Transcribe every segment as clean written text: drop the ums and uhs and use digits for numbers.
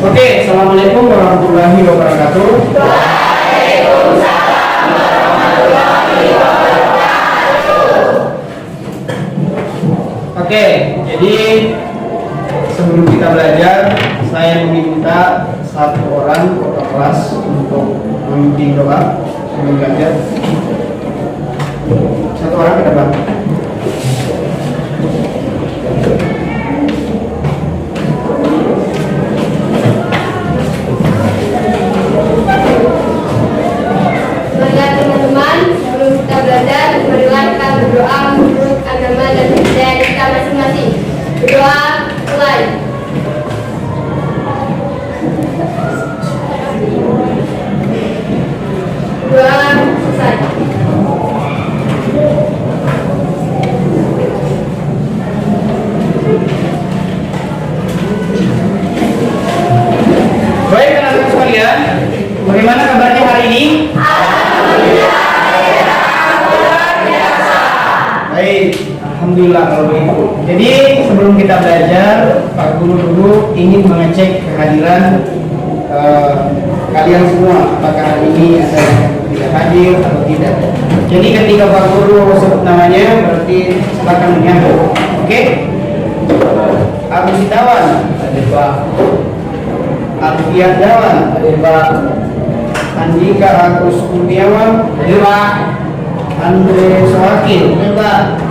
Oke, assalamualaikum warahmatullahi wabarakatuh. Waalaikumsalam warahmatullahi wabarakatuh. Oke, jadi sebelum kita belajar, saya meminta satu orang kepala kelas untuk memimpin doa sebelum belajar. Satu orang ke depan. Teman-teman, sebelum kita belajar, marilah kita berdoa menurut agama dan budaya kita masing-masing. Berdoa, mulai. Berdoa, selesai. Baik, anak-anak sekalian, bagaimana kabarnya hari ini? Baik, alhamdulillah kalau begitu. Jadi sebelum kita belajar, Pak Guru dulu ingin mengecek kehadiran kalian semua, apakah hari ini ada yang tidak hadir atau tidak. Jadi ketika Pak Guru sebut namanya, berarti silakan menyambut. Oke? Agus Sitawan, hadir Pak. Alfian Dawan, hadir Pak. Andika Agus Kurniawan, hadir Pak. Andre Sohakin, Pak.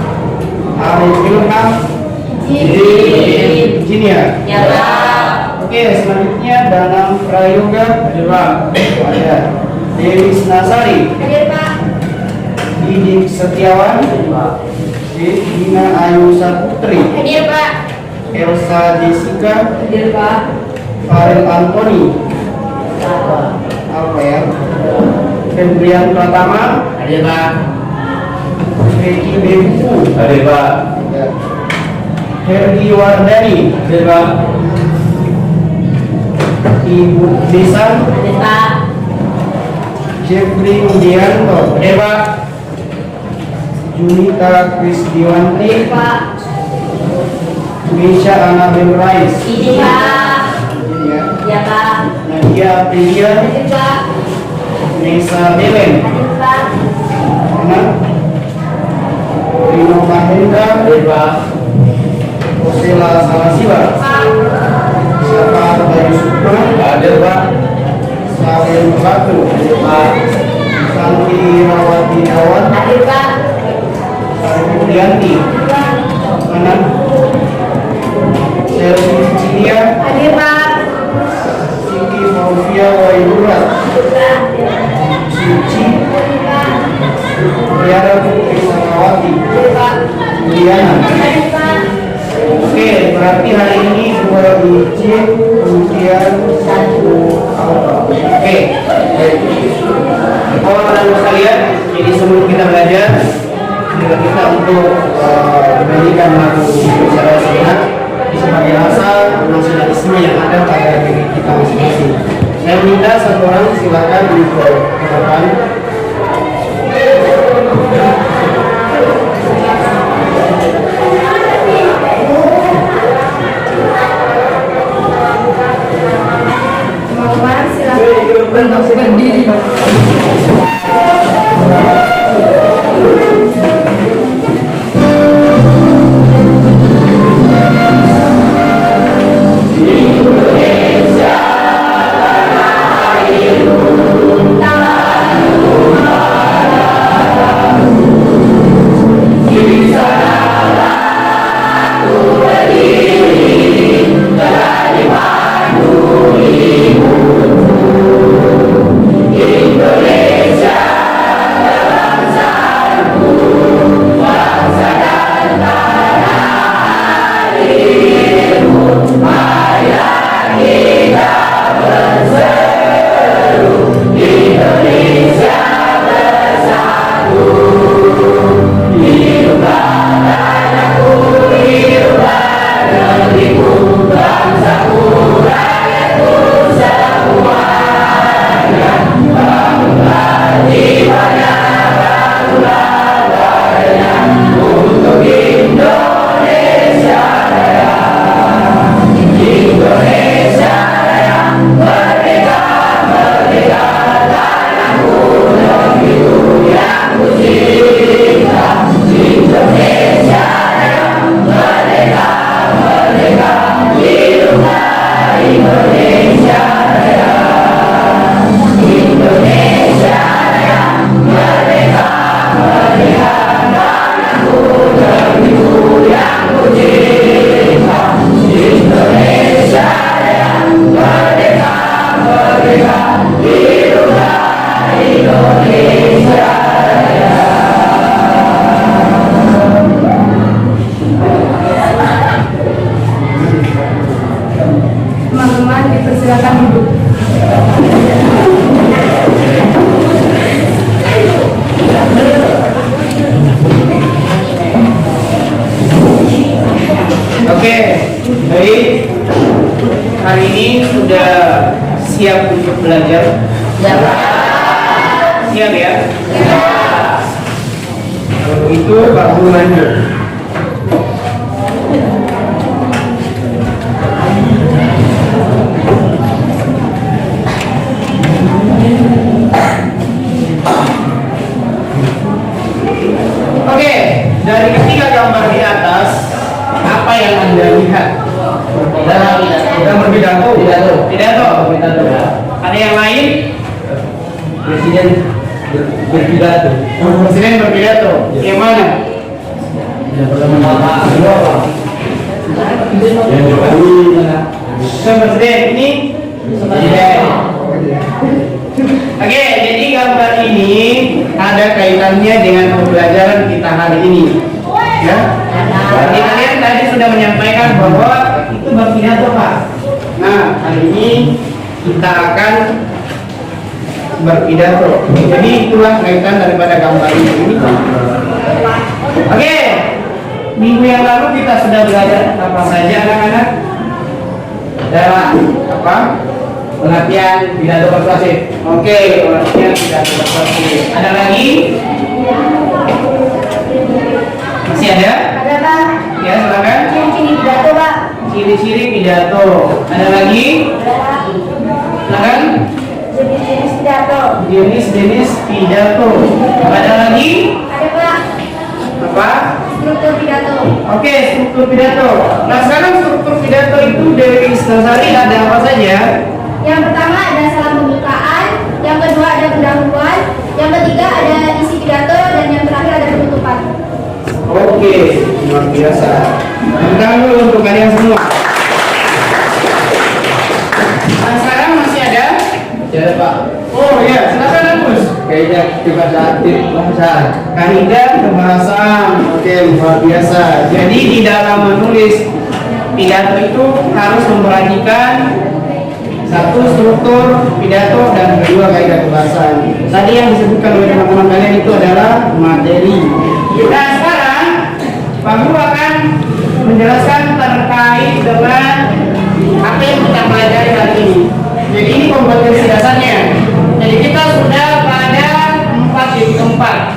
Arif Ilham, izin ya. Ya, Pak. Oke, selanjutnya Danang Prayoga, hadir Pak. Ada Dewi Nasari, Hadir, Pak. Didik Setiawan, hadir Pak. Dina Ayu Saputri, Hadir, Pak. Elsa Jessica, Hadir, Pak. Farel Antoni, apa ya? Febrian Pratama, Hadir Pak. Reki Bebu, Hadir Pak. Hergi Wardani, Hadir Pak. Ibu Desan, Hadir, Pak. Jeffrey Mudianto, Hadir Pak. Junita Krisdiwanti, Hadir, Pak. Misha Anabel Rais, Izin, Pak. ini ya. Ya, Pak. Nadia Aprilia, Hadir, Pak. Nesa Belen, Hadir, Pak. mana? Rino Mahendra, Hadir Pak. Osela Salasiwa, Pak. Syafar Bayu Sukma, Hadir Pak. Salim Batu, Pak. Santi Rawati Dawan, Hadir, Pak. Sarmudianti, Hadir, Pak. mana? Selvi Cicilia, Hadir, Pak. Siti Fauzia Waidura, Hadir, Pak. Suci, Hadir, Pak. Tiara Putri Samawati, Hadir, Pak. Juliana. Hadir, Pak. Oke, berarti hari ini 2 izin, kemudian 1 auto. Oke, baik. Anak-anak sekalian, jadi sebelum kita belajar, marilah kita untuk menyanyikan lagu secara sehat sebagai rasa nasionalisme yang ada pada diri kita masing-masing. Saya minta satu orang silakan untuk ke depan. Teman-teman, silakan untuk berdiri. Indonesia. dipersilakan duduk. Oke, baik. Hari ini sudah siap untuk belajar? Siap ya? Kalau begitu, Pak Guru lanjut. Oke, dari ketiga gambar di atas, apa yang Anda lihat? Dalam berpidato. Ada yang lain? Presiden berpidato. Presiden berpidato. Yang mana? Yang pertama yang Jokowi Presiden ini. Oke, jadi gambar ini ada kaitannya dengan pembelajaran kita hari ini. Ya. Jadi kalian tadi sudah menyampaikan bahwa itu berpidato, Pak. Nah, hari ini kita akan berpidato. Jadi itulah kaitan daripada gambar ini. Oke. Minggu yang lalu kita sudah belajar apa saja, anak-anak? Adalah apa? Pengertian pidato persuasif. Oke, pengertian pidato persuasif. Ada lagi? Masih ada? Ada Pak. Ya, silakan. Ciri-ciri pidato Pak. Ciri-ciri pidato. Ada lagi? Silakan. Jenis-jenis pidato. Jenis-jenis pidato. Ada lagi? Ada Pak. Apa? Struktur pidato. Oke, struktur pidato. Nah, sekarang struktur pidato itu dari Istasari ada apa saja? Yang pertama ada salam pembukaan, yang kedua ada pendahuluan, yang ketiga ada isi pidato, dan yang terakhir ada penutupan. Oke, luar biasa. Tepuk tangan dulu untuk kalian semua. Nah, sekarang masih ada? Jadi Pak, Oh ya, silakan Agus. kayaknya bahasa Kaidah kebahasaan. Oke, luar biasa. Jadi di dalam menulis pidato itu harus memperhatikan satu struktur pidato dan kedua kaidah kebahasaan. Tadi yang disebutkan oleh teman-teman kalian itu adalah materi. Nah, sekarang Pak Guru akan menjelaskan terkait dengan apa yang kita pelajari hari ini. Jadi ini kompetensi dasarnya. Jadi kita sudah pada 4.4,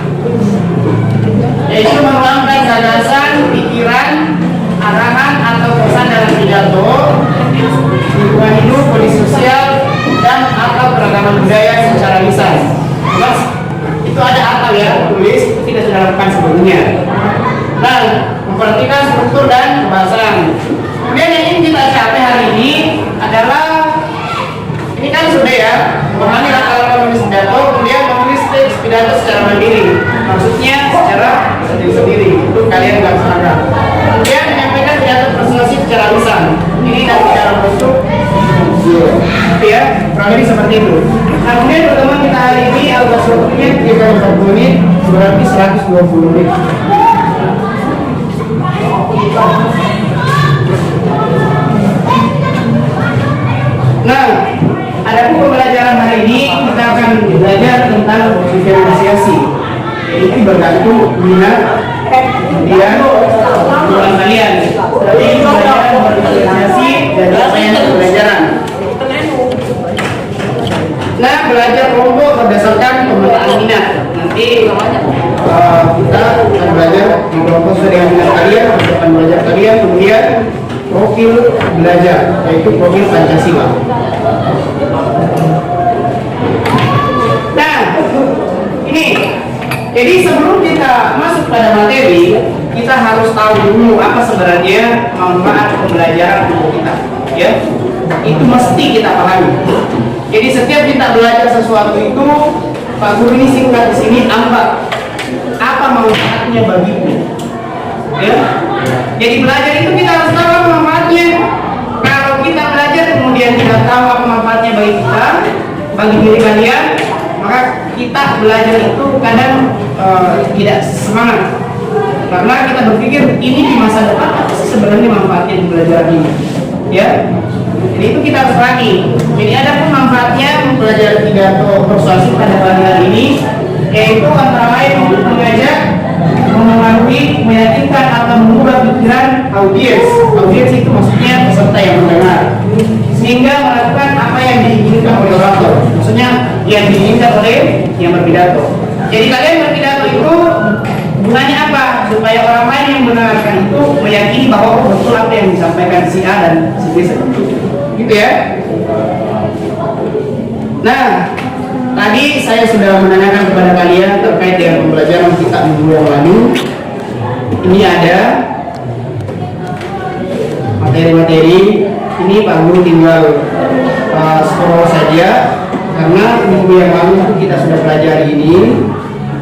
yaitu mengembangkan gagasan, pikiran, arahan atau pesan dalam pidato, lingkungan hidup, kondisi sosial, dan atau keragaman budaya secara lisan. Jelas? Itu ada atau ya, tulis, itu tidak sudah lakukan sebelumnya. Nah, memperhatikan struktur dan kebahasaan. Kemudian yang ingin kita capai hari ini adalah, ini kan sudah ya, memahami latar menulis pidato, kemudian menulis teks pidato secara mandiri. Maksudnya secara sendiri-sendiri, itu kalian nggak seragam. Kemudian menyampaikan pidato persuasif secara lisan. Ini nanti dalam bentuk ya, kurang lebih seperti itu. Nah, kemudian pertemuan kita hari ini algoritma strukturnya 30 menit, berarti 120 menit. Nah, ada pembelajaran hari ini kita akan belajar tentang diferensiasi. Itu bergantung minat kemudian kebutuhan kalian. Tapi ini pembelajaran berdiferensiasi dari apa yang pembelajaran. Nah, belajar kelompok berdasarkan pemetaan minat. Nanti kita akan belajar di kelompok sesuai dengan minat kalian, akan belajar kalian, kemudian profil belajar, yaitu profil Pancasila. Nah, ini. Jadi sebelum kita masuk pada materi, kita harus tahu dulu apa sebenarnya manfaat pembelajaran untuk kita. Ya, itu mesti kita pahami. Jadi setiap kita belajar sesuatu itu, Pak Guru ini singkat di sini apa manfaatnya bagiku. Ya, jadi belajar itu kita harus tahu apa manfaatnya. Kalau kita belajar kemudian tidak tahu apa manfaatnya bagi kita, bagi diri kalian, maka kita belajar itu kadang tidak semangat. Karena kita berpikir ini di masa depan apa sih sebenarnya manfaatnya di belajar ini. Ya, Jadi itu kita harus lagi. Jadi ada pun manfaatnya mempelajari pidato persuasif pada pagi hari ini, yaitu antara lain untuk mengajak, memengaruhi, meyakinkan atau mengubah pikiran audiens. Audiens itu maksudnya peserta yang mendengar, sehingga melakukan apa yang diinginkan oleh orator. Maksudnya yang diinginkan oleh yang berpidato. Jadi kalian berpidato itu gunanya apa? Supaya orang lain yang mendengarkan itu meyakini bahwa betul apa yang disampaikan si A dan si B seperti itu. Gitu ya. Nah, tadi saya sudah menanyakan kepada kalian terkait dengan pembelajaran kitab minggu yang lalu. Ini ada materi-materi. Ini Pak Guru tinggal scroll saja, karena minggu yang lalu kita sudah pelajari ini,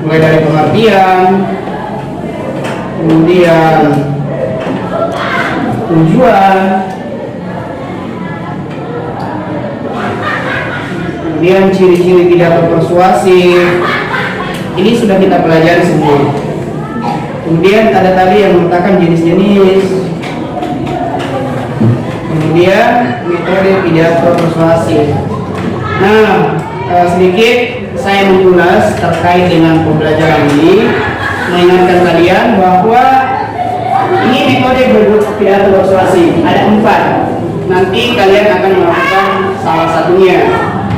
mulai dari pengertian, kemudian tujuan, kemudian ciri-ciri pidato persuasif. Ini sudah kita pelajari semua. Kemudian ada tadi yang mengatakan jenis-jenis, kemudian metode pidato persuasif. Nah, sedikit saya mengulas terkait dengan pembelajaran ini, mengingatkan kalian bahwa ini metode pidato persuasif ada 4. Nanti kalian akan melakukan salah satunya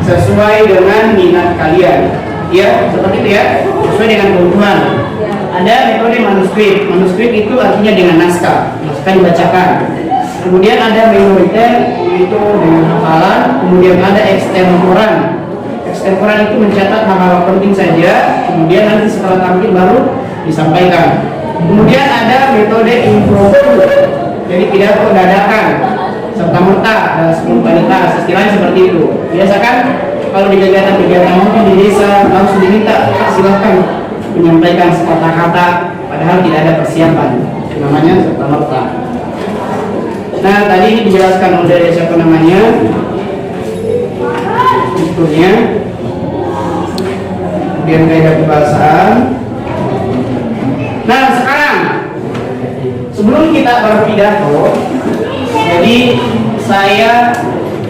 sesuai dengan minat kalian, ya, seperti itu ya, sesuai dengan kebutuhan. Ada metode manuskrip. Manuskrip itu artinya dengan naskah dibacakan. Kemudian ada minoriter, yaitu dengan hafalan. Kemudian ada ekstemporan. Ekstemporan itu mencatat hal-hal penting saja, kemudian nanti setelah tampil baru disampaikan. Kemudian ada metode impromptu, jadi pidato dadakan, serta merta dan spontanitas, istilahnya seperti itu. Biasakan kalau di kegiatan-kegiatan mungkin di desa langsung diminta, silahkan menyampaikan kata-kata, padahal tidak ada persiapan, namanya serta merta. Nah, tadi ini dijelaskan oleh siapa namanya, strukturnya, kemudian kaidah kebahasaan. Nah, sekarang sebelum kita berpidato, jadi saya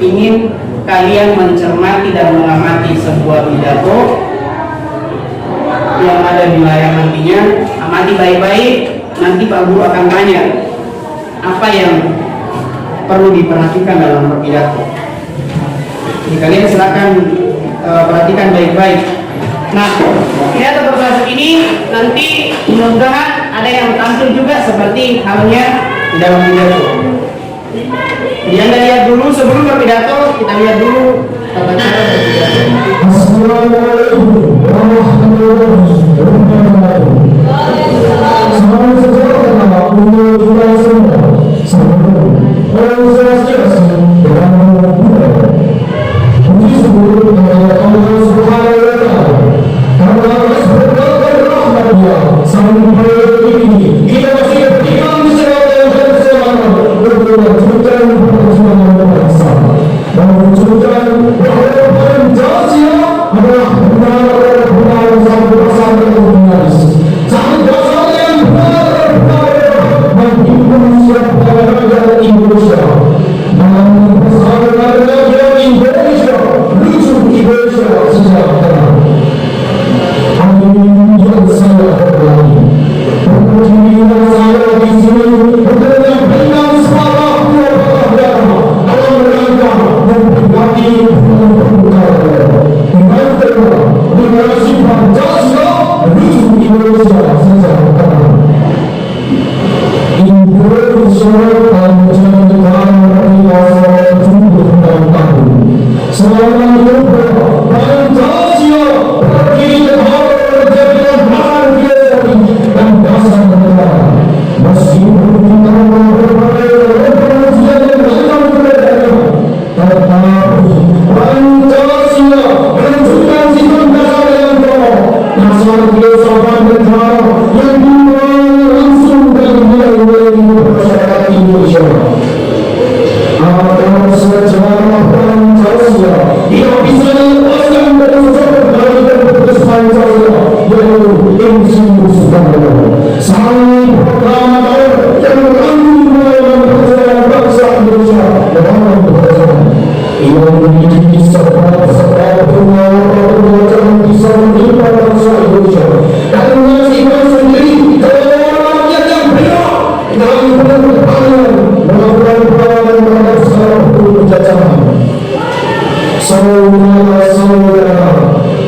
ingin kalian mencermati dan mengamati sebuah pidato yang ada di layar nantinya. Amati baik-baik, nanti Pak Guru akan tanya apa yang perlu diperhatikan dalam berpidato. Jadi kalian silakan perhatikan baik-baik. Nah, pidato persuasif ini nanti mudah-mudahan ada yang tampil juga seperti halnya di dalam pidato. Jadi Anda lihat dulu sebelum berpidato, kita lihat dulu tata cara berpidato. Assalamualaikum warahmatullahi wabarakatuh. Salam sejahtera untuk kita semua. Salam swastiastu, namo buddhaya. Puji syukur kepada Allah Subhanahu wa Ta'ala karena atas berkat dan rahmat-Nya sampai ini kita masih tinggal di serata yang bersama untuk melanjutkan perjuangan bersama, mewujudkan bahwa Pancasila adalah benar-benar satu dasar universalis, satu dasar yang benar-benar menghimpun setiap rakyat Indonesia dalam mempersatukan rakyat Indonesia, lucu Indonesia sejahtera. Amin ya saya berlari. Berdirilah saya di sini dengan semangat beragama dalam rangka memperingati dengan tema generasi Pancasila menuju Indonesia sejahtera. Indonesia akan menjadi negara berdikari 70 tahun. Selama hidup Pancasila berdiri tegak menjadikan harga dan dasar negara. Meskipun kita berbagai revolusi yang datang kepadanya, tetapi Pancasila menunjukkan sistem dasar yang kokoh, dasar filsafat negara yang dimulai langsung dari nilai-nilai masyarakat Indonesia. Akan sejarah Pancasila memiliki kisah sebab pengalaman kisah di bangsa Indonesia dan menyaksikan sendiri kalau orang yang benar dalam penerbangan melakukan perlawanan terhadap seorang penjajahan. Saudara-saudara,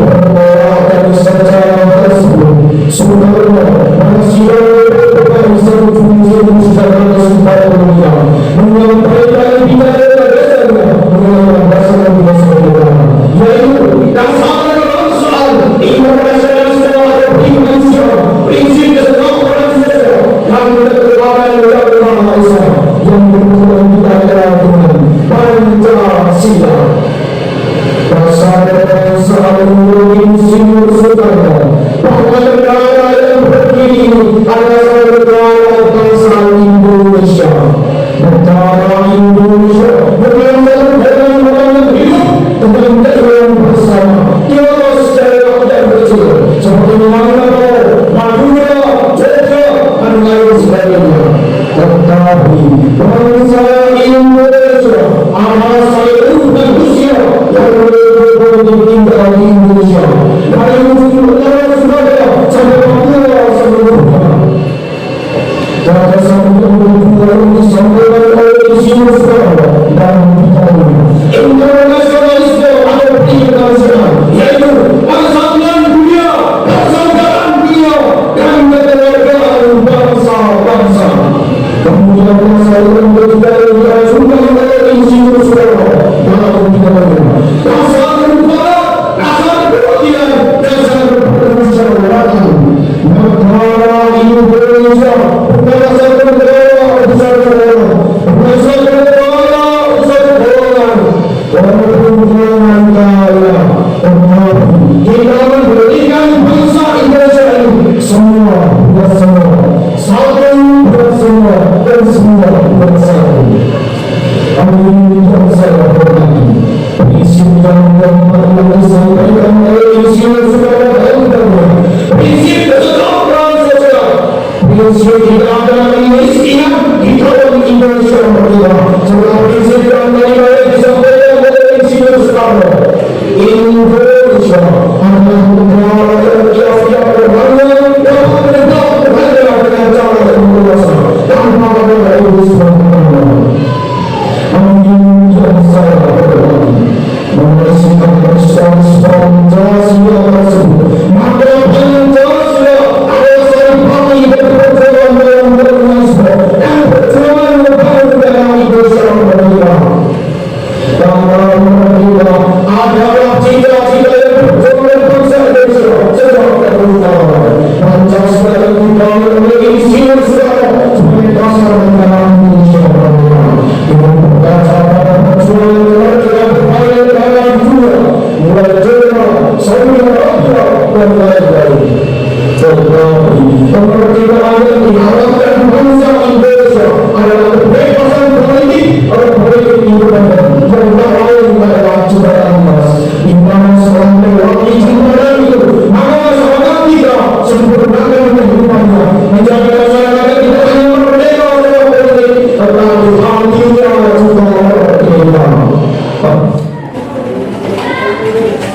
perbuatan secara tersebut sebenarnya manusia berbangsa fungsi secara supaya menyampaikan pidato-pidatonya mengenai bahasa negara, yaitu yang sama dengan soal internasional secara prinsip kesetaraan sosial yang berkembang oleh bangsa yang berkembang di daerah dengan Pancasila. Dasar selalu insinyur Soekarno bahwa negara yang berdiri adalah negara bangsa Indonesia. Negara Indonesia berlandaskan dengan orang hidup dengan kehidupan bersama. Tiada sejarah dan kecil seperti Minangkabau, Madura, Jogja dan lain sebagainya. Tetapi bangsa Indonesia adalah satu manusia yang tinggal di Indonesia dari ujung utara Surabaya sampai Papua seluruhnya. Gagasan Papua ini disampaikan oleh Insinyur Soekarno dan internasionalisme atau internasional, yaitu persatuan dunia, persaudaraan dunia dan kekeluargaan bangsa-bangsa. Kemudian bangsa yang juga diajukan oleh Insinyur Soekarno dalam pidatonya.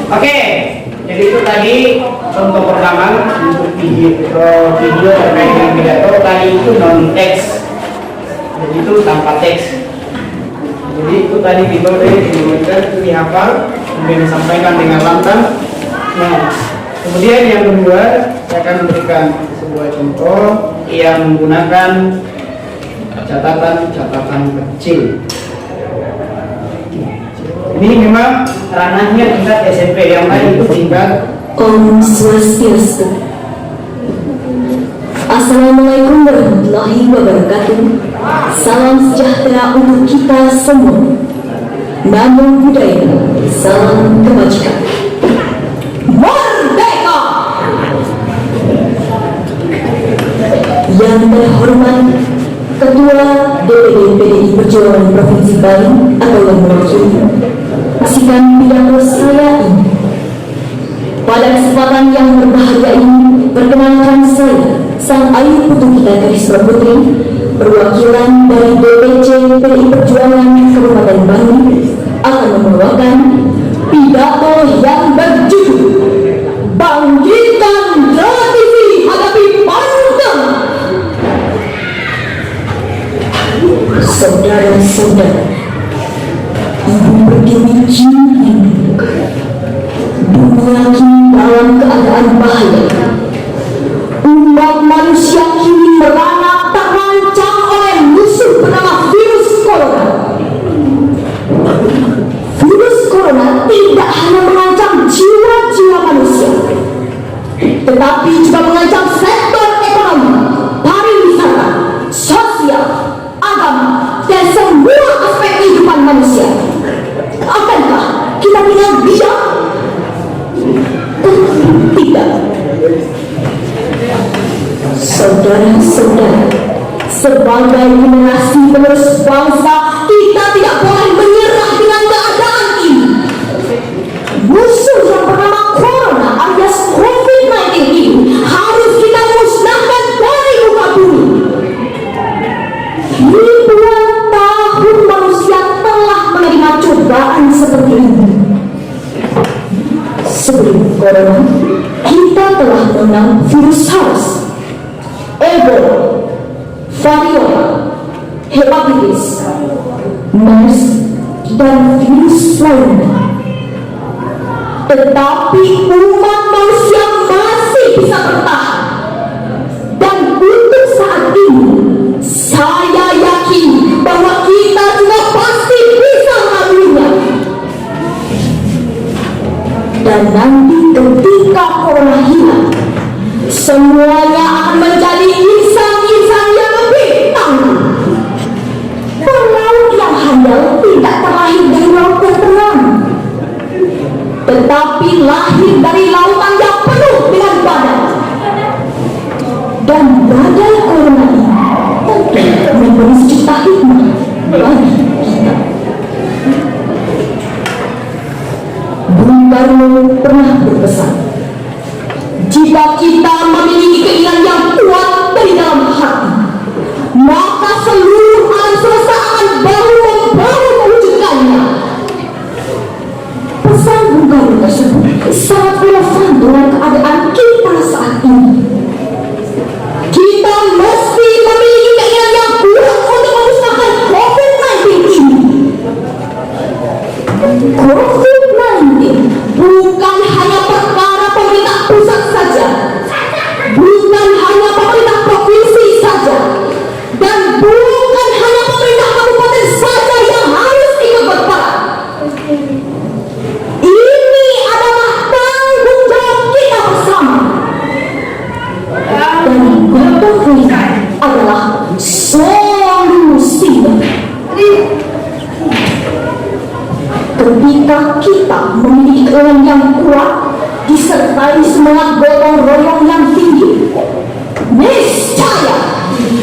Oke, jadi itu tadi contoh pertama untuk video terkait dengan pidato. Tadi itu non teks, jadi itu tanpa teks. Jadi itu tadi ditulis, itu dihafal, kemudian disampaikan dengan lantang. Nah, kemudian yang kedua saya akan memberikan sebuah contoh yang menggunakan catatan kecil. Ini memang ranahnya tingkat SMP, yang lain itu tingkat Om Swastiastu. Assalamualaikum warahmatullahi wabarakatuh. Salam sejahtera untuk kita semua. Namo Buddhaya. Salam kebajikan. Merdeka! Yang terhormat Ketua DPD PDI Perjuangan Provinsi Bali atau yang mewakili saksikan pidato saya ini. Pada kesempatan yang berbahagia ini, perkenalkan saya, sang ayu putu kita Karisma Putri, perwakilan dari DPC PDI Perjuangan Kabupaten Bandung akan membawakan pidato yang berjudul Bangkitkan Tradisi Hadapi Pandang. Saudara-saudara, ibu berdiri kini dunia kini dalam keadaan bahaya. Umat manusia kini merana terancam oleh musuh bernama virus corona. Virus corona tidak hanya mengancam jiwa-jiwa manusia, tetapi juga mengancam sektor ekonomi, pariwisata, sosial, agama, dan semua aspek kehidupan manusia. Akankah kita tinggal diam? Tidak. Saudara-saudara, sebagai generasi penerus bangsa, kita tidak boleh menyerah dengan keadaan ini. Musuh yang bernama corona alias COVID-19 ini harus kita musnahkan dari muka bumi. Ribuan tahun manusia telah menerima cobaan seperti ini. Sebelum corona, kita telah mengenal virus SARS, Ebola, variola, hepatitis, MERS, dan virus lainnya. Tetapi umat manusia masih bisa bertahan. Dan untuk saat ini, saya yakin bahwa kita juga pasti bisa melaluinya. Dan nanti ketika corona hilang, semuanya akan menjadi insan-insan yang lebih tangguh. Pelaut yang handal tidak terlahir dari laut yang tenang, tetapi lahir dari lautan yang penuh dengan badai. Dan badai corona ini tentu memberi sejuta hikmah bagi kita. Bung Karno pernah berpesan, jika kita memiliki keinginan yang kuat dari dalam hati, maka seluruh alam semesta akan bahu-membahu mewujudkannya. Pesan Bung Karno tersebut sangat relevan dengan keadaan kita saat ini. Kita mesti memiliki keinginan yang kuat untuk memusnahkan COVID-19 ini. COVID-19 bukan hanya perkara pemerintah pusat saja, bukan hanya pemerintah provinsi saja, dan bukan hanya pemerintah kabupaten saja yang harus ikut berperan. Ini adalah tanggung jawab kita bersama. Dan gotong royong adalah solusinya. Ketika kita memiliki keinginan yang kuat disertai semangat gotong royong yang tinggi, niscaya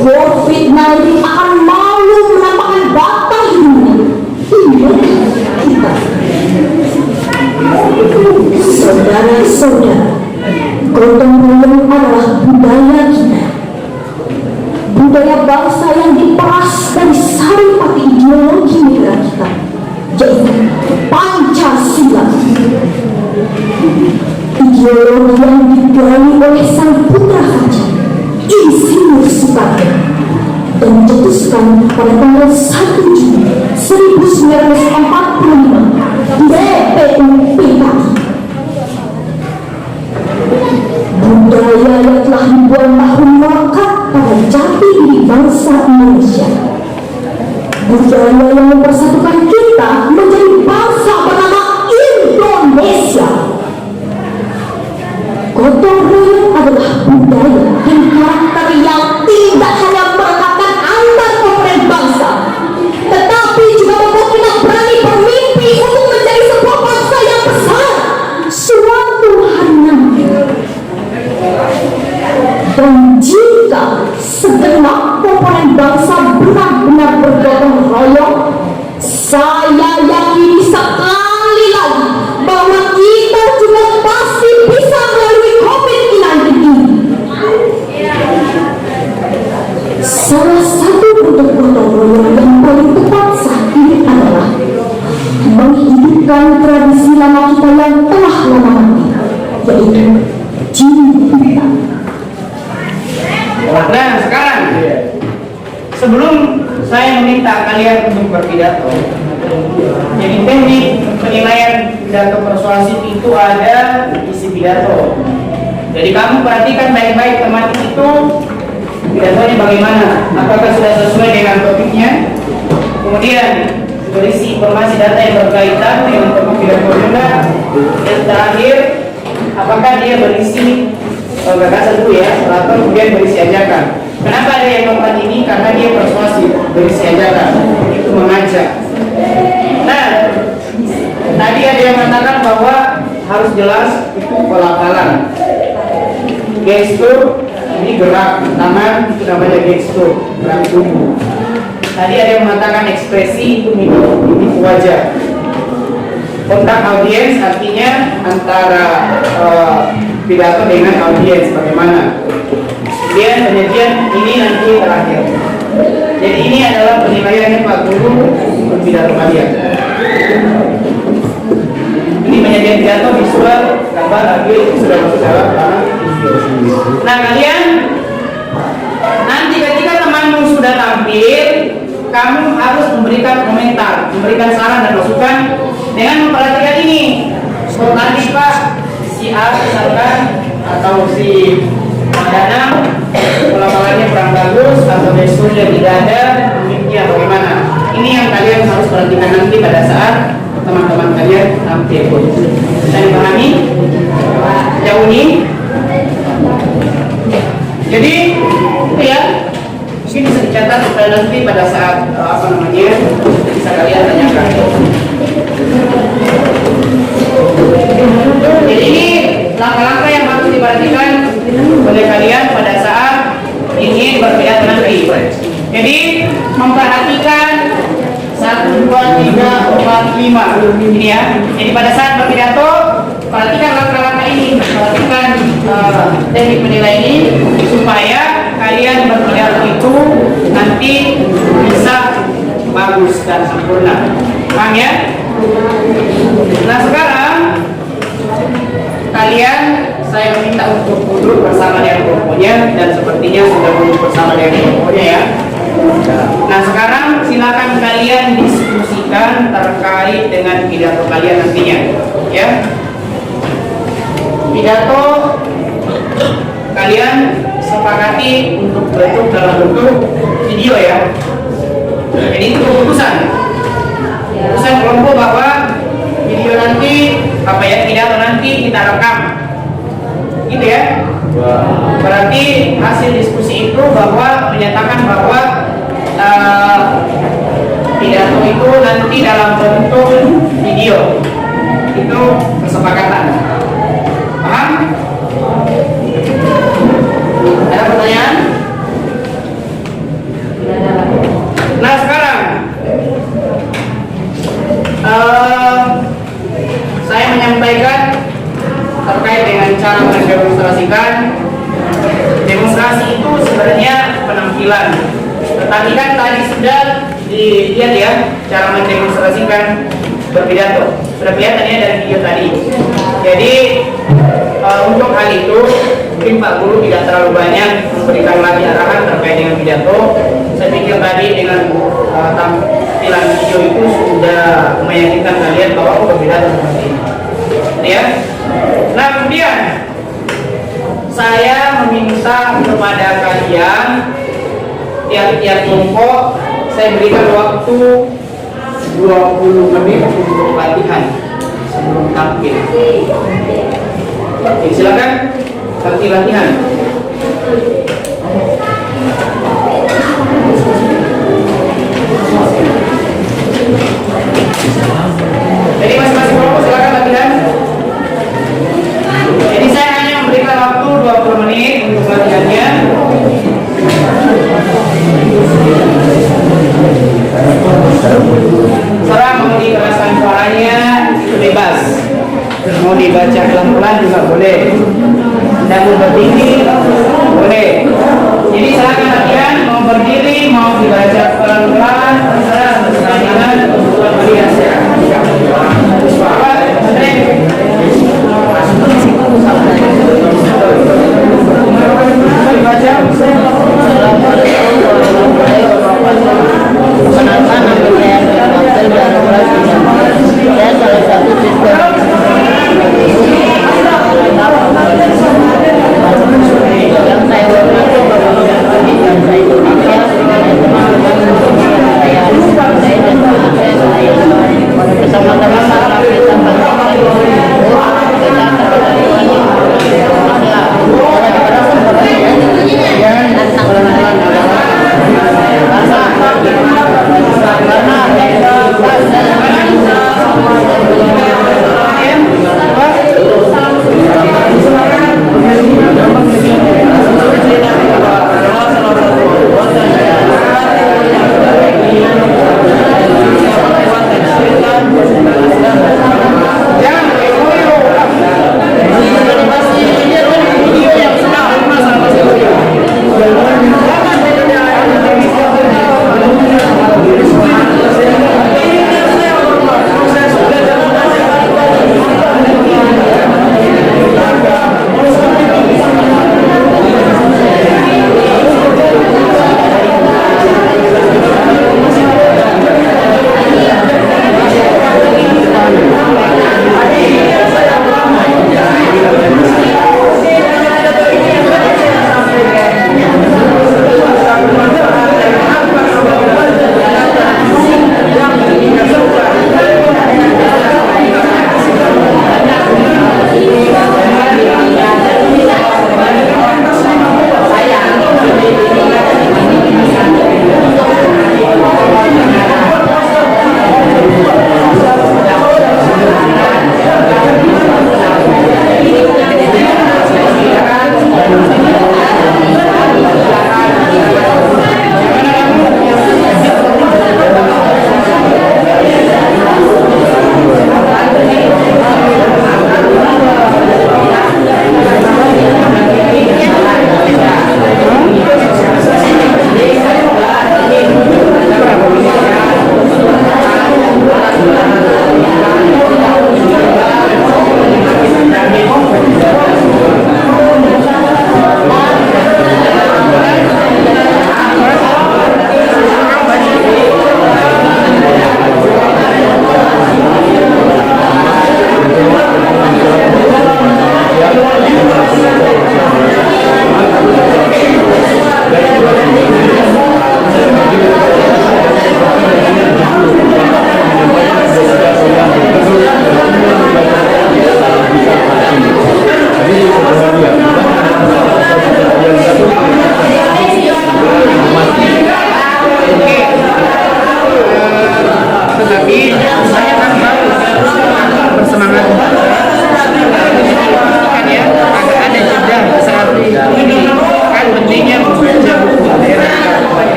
COVID-19 akan malu menampakkan batang hidungnya di negeri kita. Saudara-saudara, gotong royong adalah budaya kita, budaya bangsa yang diperas dari saripati ideologi negara kita, yaitu Pancasila. Ideologi yang digali oleh sang putra Fajar, Insinyur Soekarno, dan dicetuskan pada tanggal 1 Juni 1945 di DPU PKI. Budaya yang telah ribuan tahun melekat pada jati diri bangsa Indonesia. Budaya yang mempersatukan kita menjadi bangsa bernama Indonesia. Gotong royong adalah budaya dan karakter yang tidak hanya merekatkan antar komponen bangsa, cinta. Nah, sekarang sebelum saya meminta kalian untuk berpidato, jadi teknik penilaian pidato persuasif itu ada isi pidato. Jadi kamu perhatikan baik-baik tematik itu, pidatonya bagaimana, apakah sudah sesuai dengan topiknya, kemudian berisi informasi data yang berkaitan dengan topik pidato juga. Yang terakhir, apakah dia berisi gagasan dulu ya, atau kemudian berisi ajakan. Kenapa ada yang keempat ini? Karena dia persuasif, berisi ajakan, itu mengajak. Nah, tadi ada yang mengatakan bahwa harus jelas itu pelafalan. Gestur, ini gerak tangan, itu namanya gestur, gerak tubuh. Tadi ada yang mengatakan ekspresi, itu mimik wajah. Kontak audiens artinya antara pidato dengan audiens bagaimana. Kemudian penyajian ini nanti terakhir. Jadi ini adalah penilaiannya Pak Guru untuk pidato kalian. Ini penyajian pidato visual, gambar, audio itu sudah masuk dalam ranah video. Nah kalian nanti ketika temanmu sudah tampil, kamu harus memberikan komentar, memberikan saran dan masukan dengan memperhatikan ini. So, tadi Pak, si A misalkan atau si Danang pelafalannya kurang bagus atau gesturnya tidak ada, mimiknya bagaimana. Ini yang kalian harus perhatikan nanti pada saat teman-teman kalian tampil. Bisa dipahami? Jauh ini. Jadi itu ya, mungkin bisa dicatat supaya nanti pada saat bisa kalian tanyakan. Jadi ini langkah-langkah yang harus diperhatikan oleh kalian pada saat ingin berpidato nanti. Jadi memperhatikan 1, 2, 3, 4, 5 ini ya. Jadi pada saat berpidato perhatikan langkah-langkah ini, perhatikan teknik penilaian ini supaya kalian berpidato itu nanti bisa bagus dan sempurna. Paham ya? Nah sekarang kalian saya meminta untuk duduk bersama dengan kelompoknya dan sepertinya sudah duduk bersama dengan kelompoknya ya. Nah sekarang silakan kalian diskusikan terkait dengan pidato kalian nantinya ya. Pidato kalian sepakati untuk bentuk dalam bentuk video ya. Jadi itu keputusan kelompok bahwa video nanti pidato nanti kita rekam gitu ya. Berarti hasil diskusi itu bahwa menyatakan bahwa pidato itu nanti dalam bentuk video. Itu kesepakatan. Paham? Ada pertanyaan? Nah sekarang saya menyampaikan terkait dengan cara mendemonstrasikan. Demonstrasi itu sebenarnya penampilan, tetapi kan tadi sudah dilihat ya cara mendemonstrasikan berpidato, sudah kelihatan ya dari video tadi. Jadi untuk hal itu mungkin Pak Guru tidak terlalu banyak memberikan lagi arahan terkait dengan pidato. Saya pikir tadi dengan tampilan video itu sudah meyakinkan kalian bahwa berpidato seperti ini ya. Nah kemudian saya meminta kepada kalian tiap-tiap kelompok saya berikan waktu 20 menit untuk latihan sebelum tampil. Oke, silakan latihan. Jadi masing-masing kelompok silakan latihan. Jadi saya hanya memberikan waktu 20 menit untuk latihannya. Serah mau dikeraskan suaranya itu bebas. Mau dibaca pelan-pelan juga boleh. Anda mau berdiri boleh. Jadi silakan latihan, mau berdiri, mau dibaca pelan-pelan, terserah sesuai dengan kebutuhan kalian. Pak Andre, Karena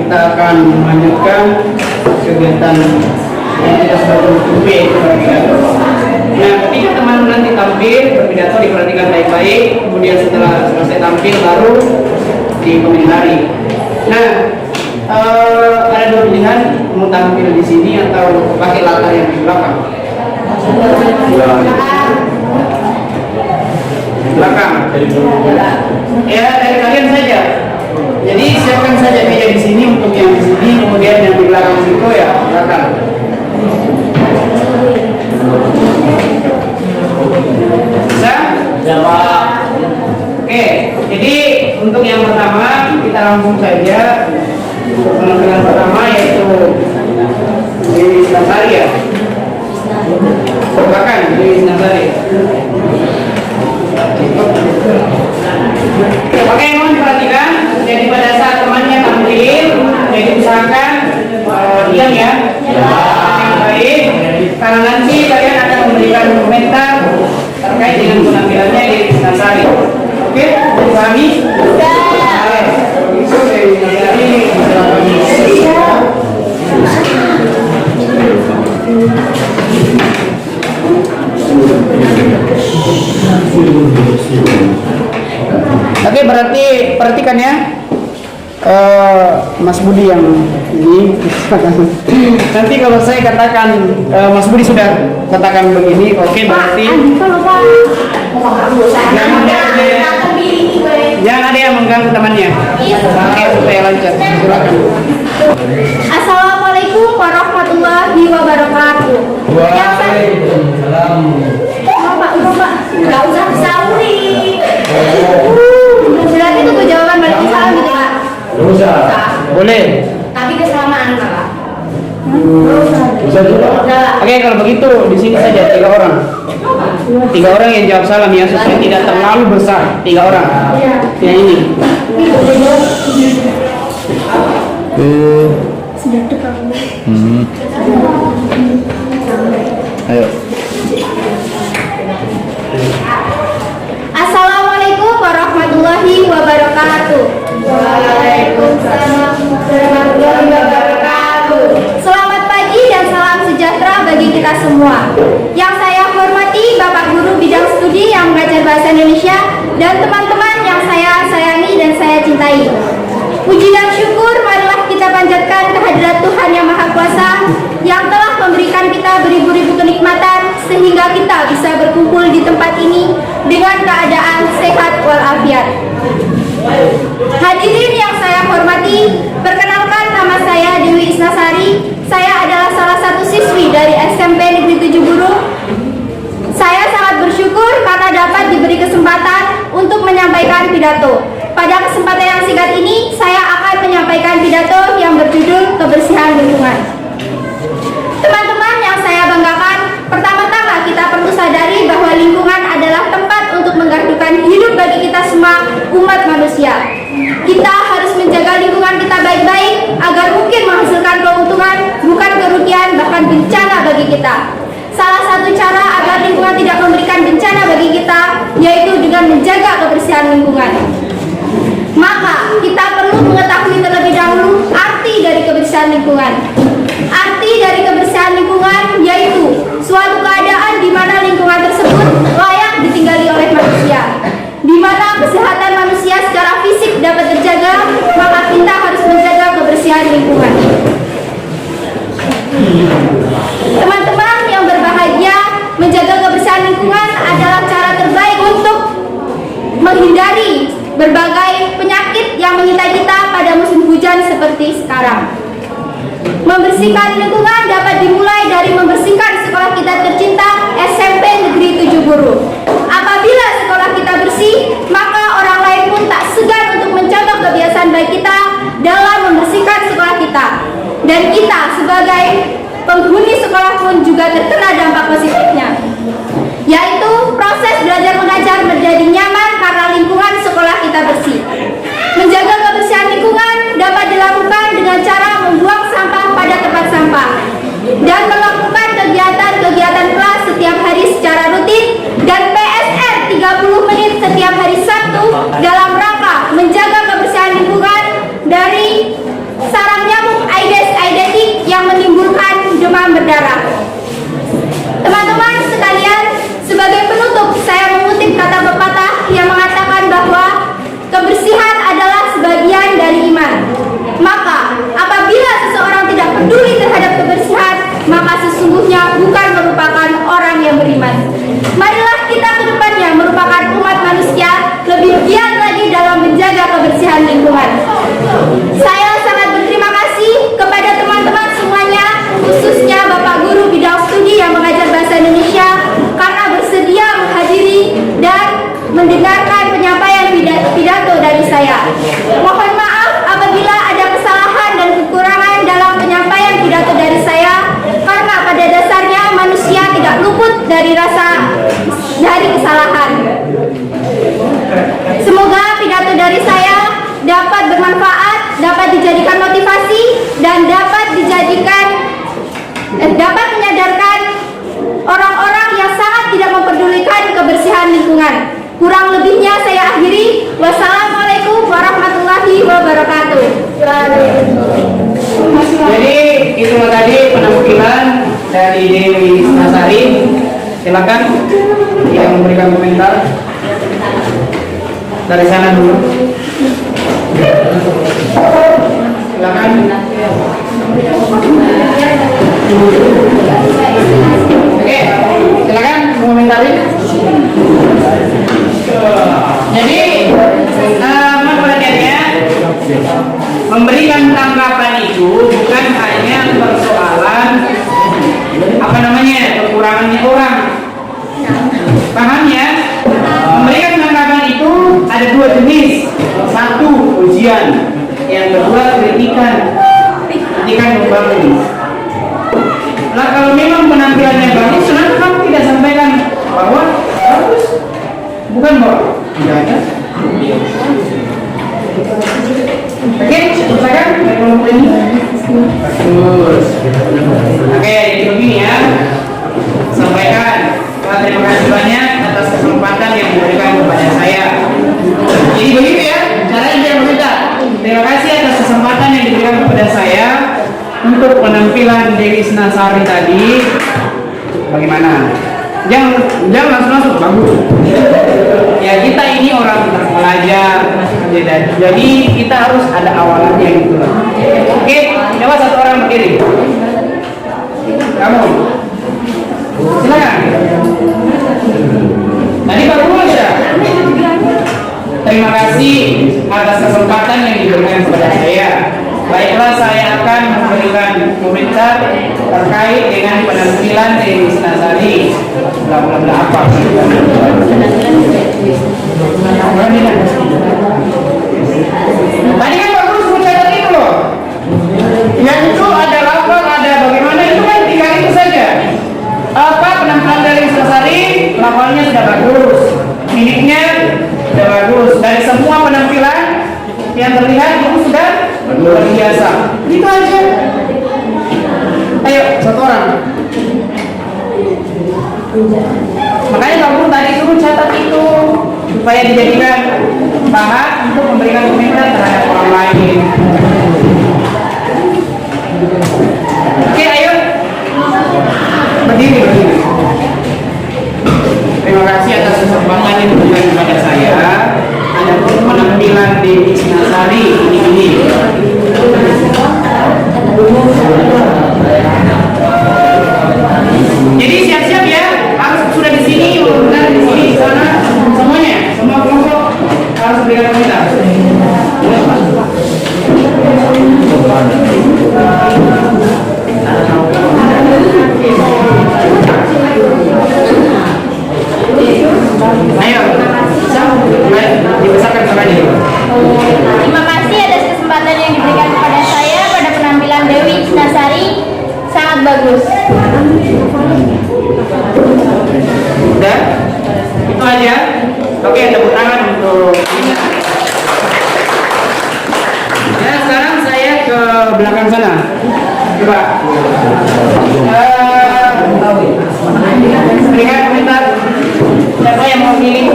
kita akan melanjutkan kegiatan yang kita sudah tutupi, yaitu berpidato. Nah, ketika teman nanti tampil berpidato diperhatikan baik-baik, kemudian setelah selesai tampil baru dikomentari. Nah, ada dua pilihan, mau tampil di sini atau pakai latar yang di belakang. Belakang. Ya, dari kalian saja. Jadi siapkan saja meja di sini untuk yang di sini, kemudian yang di belakang situ ya belakang. Bisa? Ya Pak. Oke, jadi untuk yang pertama kita langsung saja penampilan pertama yaitu Dewi Nasari ya. Silakan Dewi Nasari. Oke, mohon diperhatikan. Jadi pada saat temannya tampil, jadi usahakan diam ya. Yang baik, karena nanti kalian akan memberikan komentar terkait dengan penampilannya di Nasari. Oke, dipahami? Sudah. Itu dari Nasari. Oke, berarti perhatikan ya, Mas Budi yang ini. Nanti kalau saya katakan Mas Budi sudah katakan begini, oke berarti jangan ada yang mengganggu temannya. Oke, supaya lancar. Silakan. Assalamualaikum warahmatullahi wabarakatuh. Waalaikumsalam. Bapak, nggak usah disauri. Berarti tunggu jawaban Waalaikumsalam gitu Pak. Bisa. Boleh. Tapi kesamaan Pak. Bisa juga. Oke, kalau begitu di sini saja 3 orang. 3 orang yang jawab salam ya, supaya tidak terlalu besar. 3 orang. Yang ini. Ayo. Assalamualaikum warahmatullahi wabarakatuh. Waalaikumsalam warahmatullahi wabarakatuh. Selamat pagi dan salam sejahtera bagi kita semua. Yang saya hormati Bapak Guru Bidang Studi yang mengajar Bahasa Indonesia dan teman-teman yang saya sayangi dan saya cintai. Puji dan syukur marilah kita panjatkan kehadirat Tuhan Yang Maha Kuasa yang telah memberikan kita beribu-ribu kenikmatan sehingga kita bisa berkumpul di tempat ini dengan keadaan sehat walafiat. Hadirin yang saya hormati, perkenalkan nama saya Dewi Isnasari. Saya adalah salah satu siswi dari SMP Negeri 7 Guru. Saya sangat bersyukur karena dapat diberi kesempatan untuk menyampaikan pidato. Pada kesempatan yang singkat ini, saya akan menyampaikan pidato yang berjudul Kebersihan Lingkungan. Teman-teman yang saya banggakan, pertama-tama kita perlu sadari bahwa lingkungan adalah tempat untuk menggardukan hidup bagi kita semua umat manusia. Kita harus menjaga lingkungan kita baik-baik agar mungkin menghasilkan keuntungan, bukan kerugian, bahkan bencana bagi kita. Salah satu cara agar lingkungan tidak memberikan bencana bagi kita yaitu dengan menjaga kebersihan lingkungan. Maka kita perlu mengetahui terlebih dahulu arti dari kebersihan lingkungan. Arti dari kebersihan lingkungan yaitu suatu keadaan di mana lingkungan tersebut layak ditinggali oleh manusia, di mana kesehatan manusia secara fisik dapat terjaga, maka kita harus menjaga kebersihan lingkungan. Teman-teman yang berbahagia, menjaga kebersihan lingkungan adalah cara terbaik untuk menghindari berbagai penyakit yang mengintai kita pada musim hujan seperti sekarang. Membersihkan lingkungan dapat dimulai dari membersihkan sekolah kita tercinta SMP Negeri 7 Guru. Apabila sekolah kita bersih, maka orang lain pun tak segan untuk mencontoh kebiasaan baik kita dalam membersihkan sekolah kita. Dan kita sebagai penghuni sekolah pun juga terkena dampak positifnya, yaitu proses belajar mengajar menjadi nyaman karena lingkungan sekolah kita bersih. Menjaga kebersihan lingkungan dapat dilakukan dengan cara membuang sampah pada tempat sampah dan melakukan kegiatan-kegiatan kelas setiap hari secara rutin dan PSR 30 menit setiap hari Sabtu dalam rangka menjaga kebersihan lingkungan dari sarang dari kesalahan. Semoga pidato dari saya dapat bermanfaat, dapat dijadikan motivasi, dan dapat menyadarkan orang-orang yang sangat tidak mempedulikan kebersihan lingkungan. Kurang lebihnya saya akhiri. Wassalamualaikum warahmatullahi wabarakatuh. Jadi itu tadi penampilan dari Dewi Isnasari. Silakan yang memberikan komentar dari sana dulu. Silakan. Oke, silakan mengomentari. Jadi, pertanyaannya, memberikan tanggapan itu bukan hanya persoalan kekurangannya orang. Paham ya? Memberikan tanggapan itu ada dua jenis. Satu, ujian. Yang kedua, kritikan membangun. Nah, kalau memang penampilannya bagus, kenapa kamu tidak sampaikan bahwa bagus? Bukan bahwa tidak ada. Oke, selesaikan dari kelompok ini. Bagus. Oke, jadi begini ya. Sampaikan. Terima kasih banyak atas kesempatan yang diberikan kepada saya. Jadi begitu ya, caranya biar berbeda. Terima kasih atas kesempatan yang diberikan kepada saya untuk penampilan Dewi Isnasari tadi. Bagaimana? Jangan langsung masuk, bagus. Ya, kita ini orang terpelajar, jadi kita harus ada awalannya gitu. Oke, coba satu orang berdiri. Kamu, silakan. Tadi bagus ya. Terima kasih atas kesempatan yang diberikan kepada saya. Baiklah, saya akan memberikan komentar terkait dengan penampilan Dewi Isnasari. Bla bla bla apa? Tadi kan bagus mencatat itu loh. Yang itu ada lapor, ada bagaimana, itu kan tinggal itu saja. Apa penampilan Dewi Isnasari? Lapornya sudah bagus, mimiknya sudah bagus. Dari semua penampilan yang terlihat itu sudah luar biasa. Itu aja. Ayo, satu orang. Makanya kamu tadi suruh catat itu supaya dijadikan bahan untuk memberikan komentar terhadap orang lain. Oke, ayo. Berdiri. Terima kasih atas kesempatan yang diberikan kepada saya. Ada penampilan Dewi Isnasari ini. Jadi siap-siap ya, harus sudah di sini, benar di sini, di sana, semuanya, semua kelompok harus berikan komentar. Ayo, dibesarkan suaranya. Terima kasih atas kesempatan yang diberikan kepada saya pada penampilan Dewi Isnasari. Sangat bagus. Udah? Itu aja. Oke, tepuk tangan untuk ya, sekarang saya ke belakang sana. Coba berikan komentar. Siapa yang mau pilih?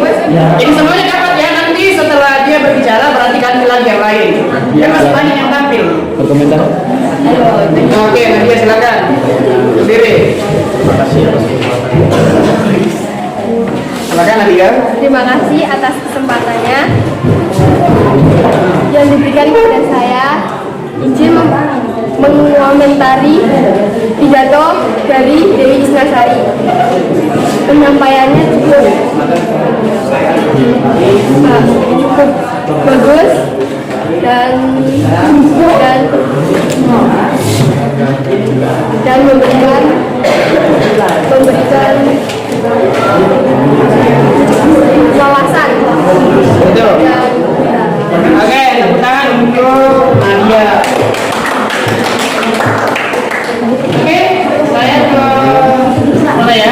Jadi semuanya dapat ya. Nanti setelah dia berbicara berarti ganti lagi yang lain. Kan masih banyak yang tampil. Berkomentar. Oke, Nadia silakan. Berdiri. Silakan Nadia. Terima kasih atas kesempatannya yang diberikan kepada saya. Izin mengomentari pidato dari Dewi Isnasari. Penyampaiannya cukup bagus dan memberikan wawasan. Betul. Oke, tepuk tangan untuk Nadia. Oke, saya ke mana ya?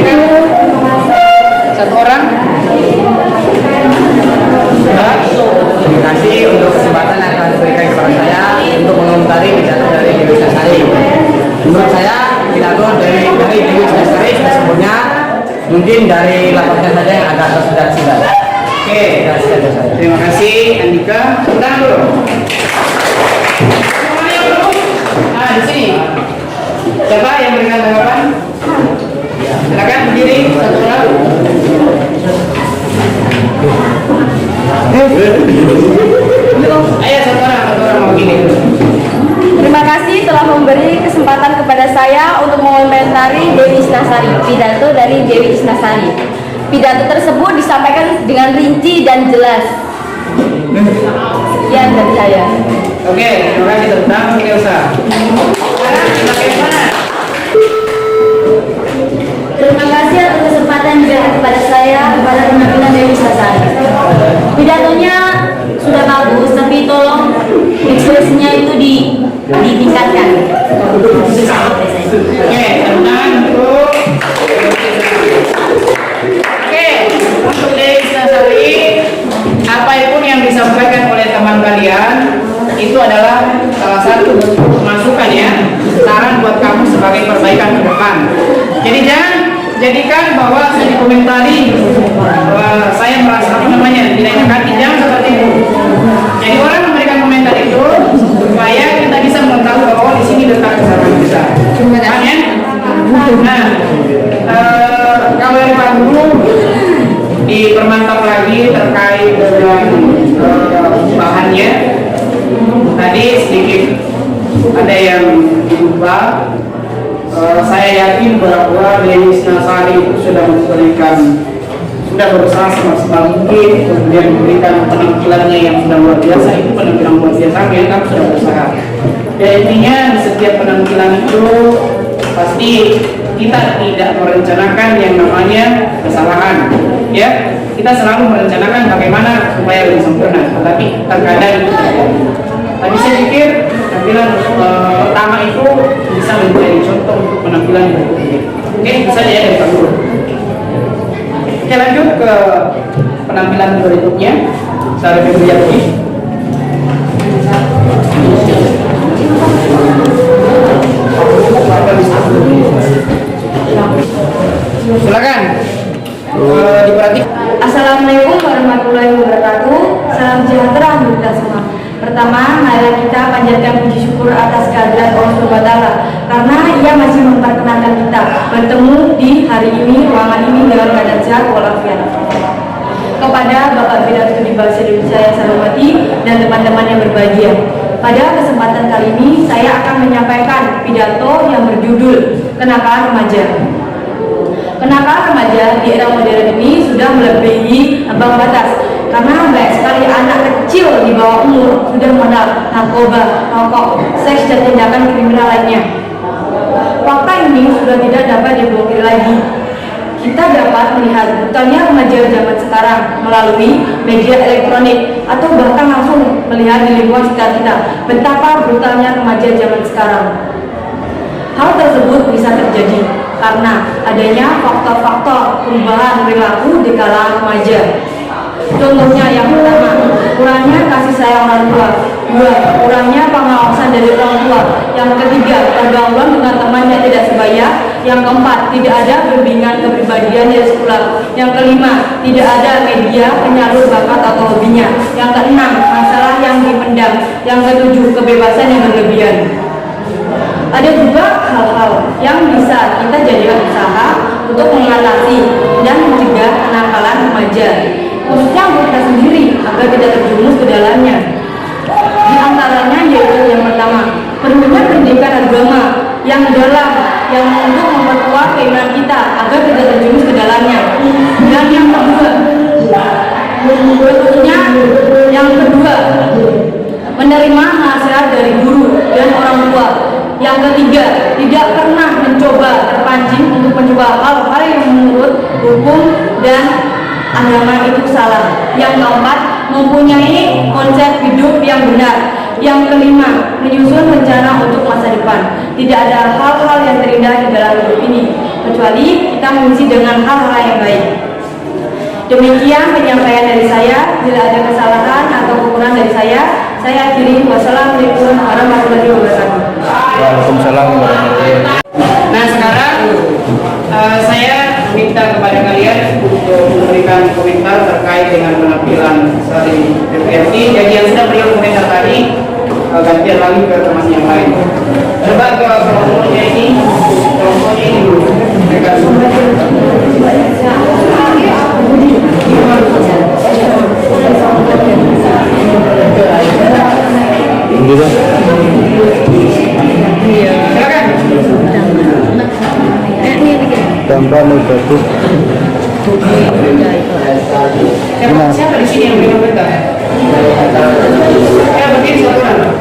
berikan? Satu orang? Terima kasih untuk kesempatan yang telah diberikan kepada saya untuk mengomentari pidato dari Dewi Isnasari. Menurut saya pidato dari Dewi Isnasari sesungguhnya mungkin dari lapasnya saja yang agak tersudah-sudah. Oke, terima kasih Andika. Tepuk dulu. Semuanya dulu. Nah, di sini. Siapa yang berikan tanggapan? Silakan berdiri satu orang. Ayo satu orang mau gini. Terima kasih telah memberi kesempatan kepada saya untuk mengomentari Dewi Isnasari, pidato dari Dewi Isnasari. Pidato tersebut disampaikan dengan rinci dan jelas. Sekian dari saya. Oke, terima kasih tentang Elsa. Sekarang kita ke mana? Terima kasih atas kesempatan diberikan kepada saya pada penampilan Dewi Isnasari. Pidatonya sudah bagus, tapi tolong ekspresinya itu ditingkatkan. Oke, tenang untuk. Oke, untuk Dewi Isnasari, apapun yang disampaikan oleh teman kalian itu adalah salah satu bentuk masukan ya, saran buat kamu sebagai perbaikan ke depan. Jadi jangan jadikan bahwa saya dikomentari bahwa saya merasa tidak enak, jangan seperti itu. Jadi orang memberikan komentar itu supaya kita bisa mengetahui bahwa di sini letak kesalahan kita. Paham ya? Nah, kalau dari Pak Guru dipermantap lagi terkait dengan bahannya. Tadi sedikit ada yang diubah. Saya yakin bahwa Dewi Isnasari itu sudah berusaha semaksimal mungkin, kemudian memberikan penampilannya yang sudah luar biasa. Itu penampilan luar biasa, ya kamu sudah berusaha. Dan intinya di setiap penampilan itu pasti kita tidak merencanakan yang namanya kesalahan, ya. Kita selalu merencanakan bagaimana supaya lebih sempurna, tetapi terkadang itu terjadi. Tapi saya pikir penampilan pertama itu bisa menjadi contoh untuk penampilan berikutnya. Oke, itu saja ya dari Pak Guru. Oke, lanjut ke penampilan berikutnya. Saya lebih lagi. Silakan. Diperhatikan. Assalamualaikum warahmatullahi wabarakatuh. Salam sejahtera untuk kita semua. Pertama, marilah kita panjatkan puji syukur atas kehadirat Allah SWT karena Ia masih memperkenankan kita bertemu di hari ini, ruangan ini dengan keadaan sehat walafiat. Kepada Bapak Bidatul Bahasa Indonesia yang saya hormati dan teman-teman yang berbahagia, pada kesempatan kali ini saya akan menyampaikan pidato yang berjudul Kenakalan Remaja. Kenakalan remaja di era modern ini sudah melebihi ambang batas karena banyak sekali anak kecil di bawah umur sudah mengenal narkoba, rokok, seks dan tindakan kriminal lainnya. Fakta ini sudah tidak dapat diblokir lagi. Kita dapat melihat brutalnya remaja zaman sekarang melalui media elektronik atau bahkan langsung melihat di lingkungan sekitar kita betapa brutalnya remaja zaman sekarang. Hal tersebut bisa terjadi karena adanya faktor-faktor perubahan perilaku di kalangan remaja. Contohnya yang pertama, kurangnya kasih sayang orang tua. Dua, kurangnya pengawasan dari orang tua. Yang ketiga, pergaulan dengan teman yang tidak sebaya. Yang keempat, tidak ada bimbingan kepribadian dari sekolah. Yang kelima, tidak ada media penyalur bakat atau hobinya. Yang keenam, masalah yang dipendam. Yang ketujuh, kebebasan yang berlebihan. Ada juga hal-hal yang bisa kita jadikan usaha untuk mengatasi dan mencegah kenakalan remaja, khususnya untuk kita sendiri agar tidak terjerumus ke dalamnya. Di antaranya yaitu yang pertama, perlunya pendidikan agama yang dalam yang untuk memperkuat keimanan kita agar tidak terjerumus ke dalamnya. Dan yang kedua, menerima nasihat dari guru dan orang tua. Yang ketiga, tidak pernah mencoba terpancing untuk mencoba hal-hal yang menurut hukum dan agama itu salah. Yang keempat, mempunyai konsep hidup yang benar. Yang kelima, menyusun rencana untuk masa depan. Tidak ada hal-hal yang terindah di dalam hidup ini kecuali kita mengisi dengan hal-hal yang baik. Demikian penyampaian dari saya. Bila ada kesalahan atau kekurangan dari saya akhiri. Wassalamualaikum warahmatullahi wabarakatuh. Waalaikumsalam warahmatullahi wabarakatuh. Nah sekarang saya minta kepada kalian untuk memberikan komentar terkait dengan penampilan dari DPRT. Jadi yang sudah berikan komentar tadi gantian lagi ke teman yang lain. Coba ke kelompoknya ini dulu. Mereka silakan. Gambar bagus. Siapa di sini yang berikan komentar? Ya berdiri satu orang.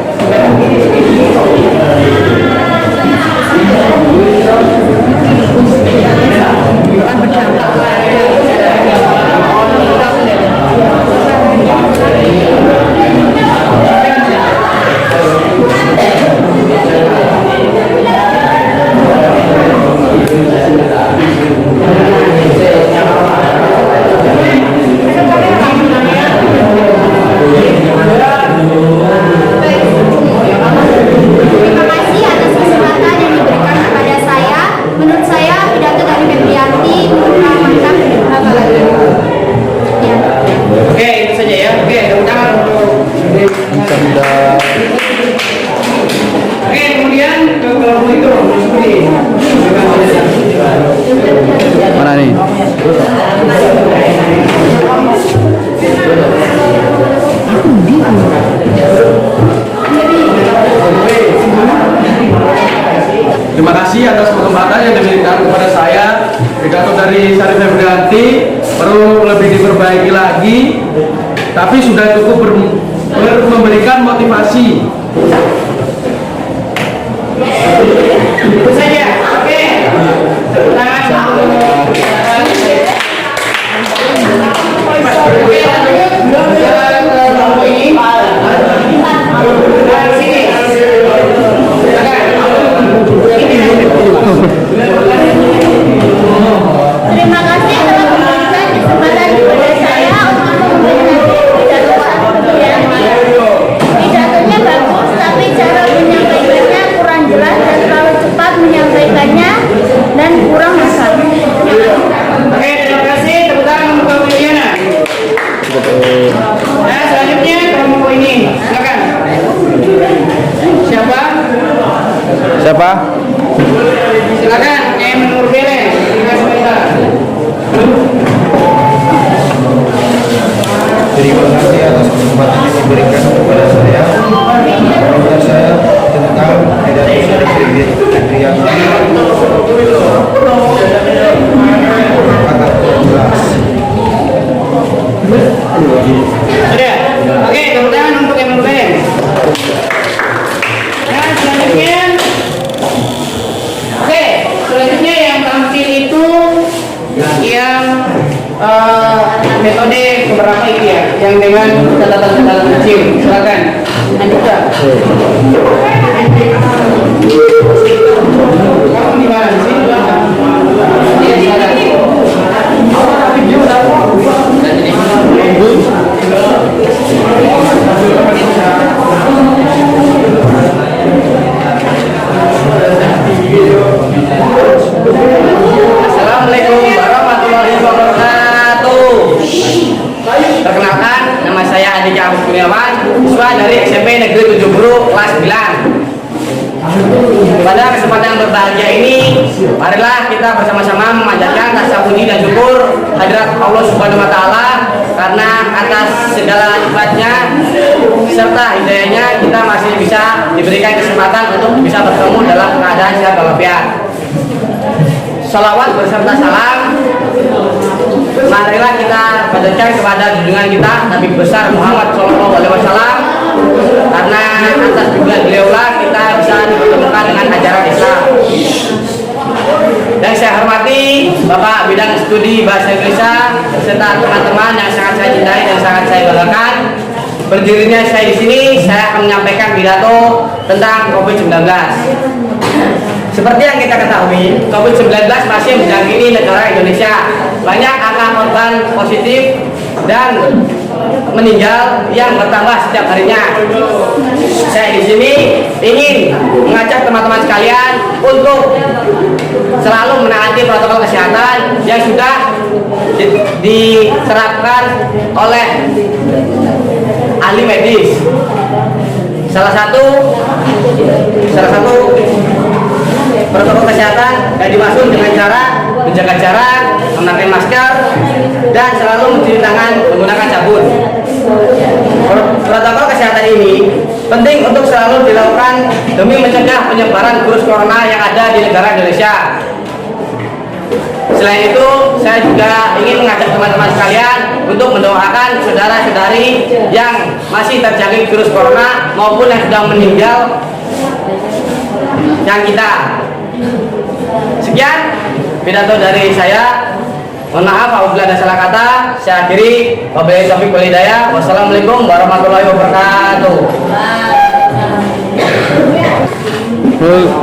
Terima kasih atas kesempatan yang diberikan kepada saya. Menurut saya pidato dari Febrianti merupakan ya. Oke, itu saja ya. Oke, tepuk tangan untuk Oke, kemudian ke kelompok itu Mana nih? Terima kasih atas kesempatan yang diberikan kepada saya. Pidato dari Syarif Febrianti perlu lebih diperbaiki lagi, tapi sudah cukup memberikan motivasi. itu saja. Oke. Tepuk tangan untuk kelompok ini. Dari sini. Terima kasih telah memberikan kesempatan kepada saya untuk memberikan pidato Febrianti. Pidatonya bagus, tapi cara menyampaikannya kurang jelas dan terlalu cepat menyampaikannya dan kurang masal. Oke, terima kasih. Tepuk tangan untuk Liliana. Nah, selanjutnya kelompok ini. Silakan. Siapa? Siapa? Silakan. Nur Belen. Terima kasih. Terima kasih atas kesempatan yang diberikan kepada saya. Komentar saya tentang pidato Syarif Febrianti kata jelas. Sudah. Oke, tepuk tangan untuk Nur Belen. Nah, selanjutnya. Oke, selanjutnya yang tampil itu yang metode keberapa itu ya, yang dengan catatan-catatan kecil. Silakan. Lanjutkan. Kamu di mana? Di sini? Iya, silakan. Assalamualaikum warahmatullahi wabarakatuh. Perkenalkan, nama saya Andika Agus Kurniawan, siswa dari SMP Negeri 7 Buru kelas 9. Pada kesempatan yang berbahagia ini, marilah kita bersama-sama memanjatkan rasa puji dan syukur hadirat Allah Subhanahu wa taala karena atas segala nikmatnya serta hidayahnya kita masih bisa diberikan kesempatan untuk bisa bertemu dalam keadaan sehat walafiat. Salawat beserta salam marilah kita panjatkan kepada junjungan kita Nabi besar Muhammad SAW, karena atas junjungan beliaulah kita bisa dipertemukan dengan ajaran Islam. Dan saya hormati Bapak Bidang Studi Bahasa Indonesia serta teman-teman yang sangat saya cintai dan sangat saya banggakan. Berdirinya saya di sini, saya akan menyampaikan pidato tentang COVID-19. Seperti yang kita ketahui, COVID-19 masih menjangkiti negara Indonesia. Banyak angka korban positif dan meninggal yang bertambah setiap harinya. Saya di sini ingin mengajak teman-teman sekalian untuk selalu menaati protokol kesehatan yang sudah diterapkan oleh ahli medis. Salah satu protokol kesehatan yang dimaksud dengan cara menjaga jarak, memakai masker, dan selalu mencuci tangan menggunakan sabun. Protokol kesehatan ini penting untuk selalu dilakukan demi mencegah penyebaran virus corona yang ada di negara Indonesia. Selain itu, saya juga ingin mengajak teman-teman sekalian untuk mendoakan saudara-saudari yang masih terjangkit virus corona maupun yang sudah meninggal yang kita. Sekian pidato dari saya. Mohon maaf apabila ada salah kata. Saya akhiri. Wabillahi taufiq wal hidayah. Wassalamualaikum warahmatullahi wabarakatuh.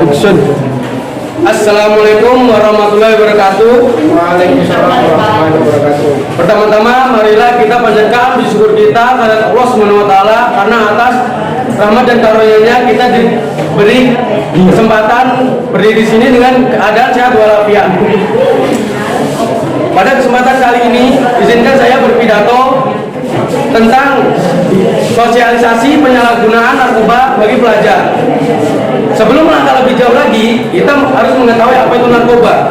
Action. Assalamualaikum warahmatullahi wabarakatuh. Waalaikumsalam warahmatullahi wabarakatuh. Pertama-tama marilah kita panjatkan puji syukur kita kepada Allah Subhanahu wa taala karena atas rahmat dan karunia-Nya kita diberi kesempatan berdiri di sini dengan keadaan sehat walafiat. Pada kesempatan kali ini izinkan saya berpidato tentang sosialisasi penyalahgunaan narkoba bagi pelajar. Sebelum melangkah lebih jauh lagi, kita harus mengetahui apa itu narkoba.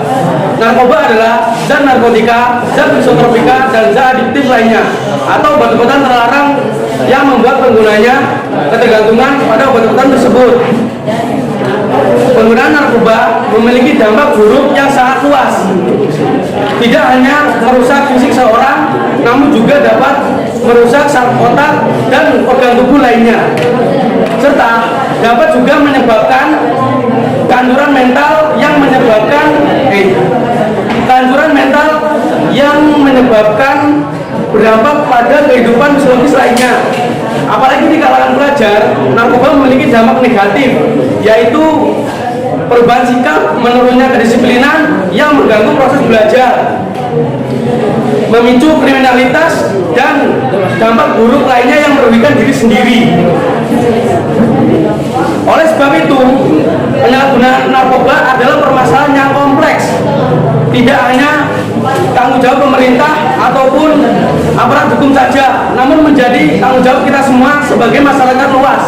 Narkoba adalah zat narkotika, zat psikotropika, dan zat adiktif lainnya, atau obat-obatan terlarang yang membuat penggunanya ketergantungan pada obat-obatan tersebut. Penggunaan narkoba memiliki dampak buruk yang sangat luas. Tidak hanya merusak fisik seorang, namun juga dapat merusak saraf otak dan organ tubuh lainnya, serta dapat juga menyebabkan kehancuran mental yang menyebabkan berdampak pada kehidupan psikologis lainnya. Apalagi di kalangan pelajar, narkoba memiliki dampak negatif, yaitu perubahan sikap, menurunnya kedisiplinan yang mengganggu proses belajar, memicu kriminalitas, dan dampak buruk lainnya yang merugikan diri sendiri. Oleh sebab itu, penyalahgunaan narkoba adalah permasalahan yang kompleks. Tidak hanya tanggung jawab pemerintah ataupun aparat hukum saja, namun menjadi tanggung jawab kita semua sebagai masyarakat luas.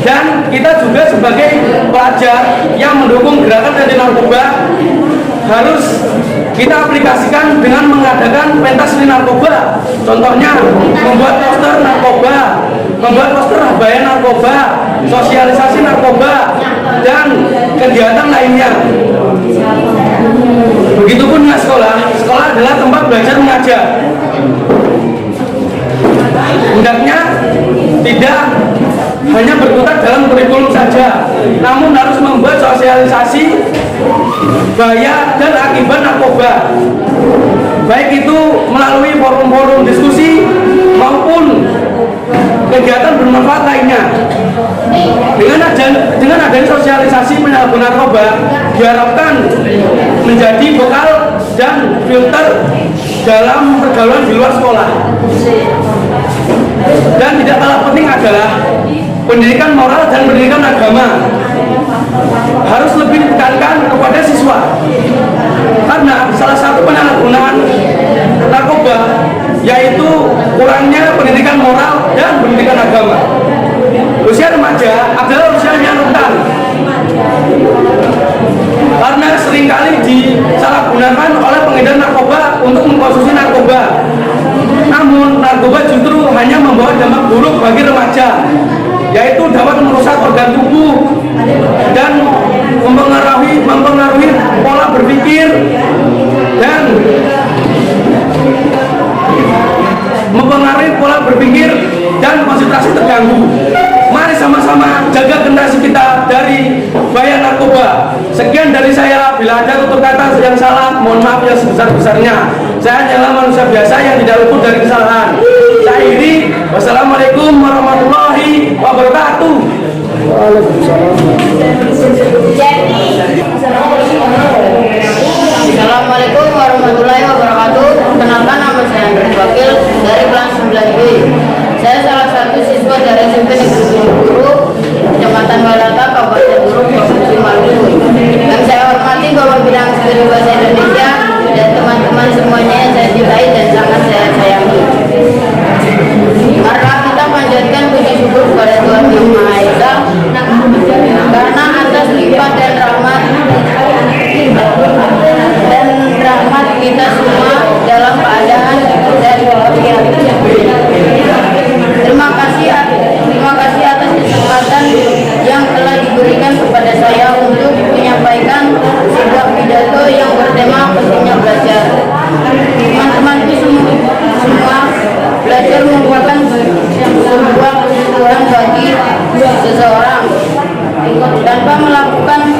Dan kita juga sebagai pelajar yang mendukung gerakan anti narkoba harus kita aplikasikan dengan mengadakan pentas anti narkoba. Contohnya membuat poster narkoba, membuat poster bahaya narkoba, sosialisasi narkoba, dan kegiatan lainnya. Begitupun dengan sekolah. Sekolah adalah tempat belajar mengajar. Hendaknya tidak hanya berkutat dalam kurikulum saja, namun harus membuat sosialisasi bahaya dan akibat narkoba, baik itu melalui forum-forum diskusi maupun kegiatan bermanfaat lainnya. Dengan adanya sosialisasi penyalahgunaan narkoba diharapkan menjadi bekal dan filter dalam pergaulan di luar sekolah. Dan tidak kalah penting adalah pendidikan moral dan pendidikan agama harus lebih ditekankan kepada siswa, karena salah satu penyalahgunaan narkoba yaitu kurangnya pendidikan moral dan pendidikan agama. Usia remaja adalah usia yang rentan, karena seringkali disalahgunakan oleh pengedar narkoba untuk mengkonsumsi narkoba. Namun narkoba justru hanya membawa dampak buruk bagi remaja, yaitu dapat merusak organ tubuh dan mempengaruhi pola berpikir dan konsentrasi terganggu. Mari sama-sama jaga generasi kita dari bahaya narkoba. Sekian dari saya. Bila ada tutur kata yang salah, mohon maaf yang sebesar-besarnya. Saya hanyalah manusia biasa yang tidak luput dari kesalahan. Saya akhiri. Wassalamualaikum warahmatullahi wabarakatuh. Waalaikumsalam. Jadi warahmatullahi wabarakatuh. Perkenalkan, nama saya Andres Wakil dari kelas 9B. Saya salah satu siswa dari SMP Negeri 7 Guru, Kecamatan Walata, Kabupaten Gurun, Provinsi Maluku. Yang saya hormati Bapak Bidang Studi Bahasa Indonesia dan teman-teman semuanya yang saya cintai dan sangat saya sayangi. Marilah kita panjatkan puji syukur kepada Tuhan Yang Maha Esa karena atas limpah dan rahmat kita semua dalam keadaan dan walafiat. Terima kasih atas kesempatan yang telah diberikan kepada saya untuk menyampaikan sebuah pidato yang bertema pentingnya belajar. Teman-temanku semua, belajar merupakan sebuah kebutuhan bagi seseorang. Tanpa melakukan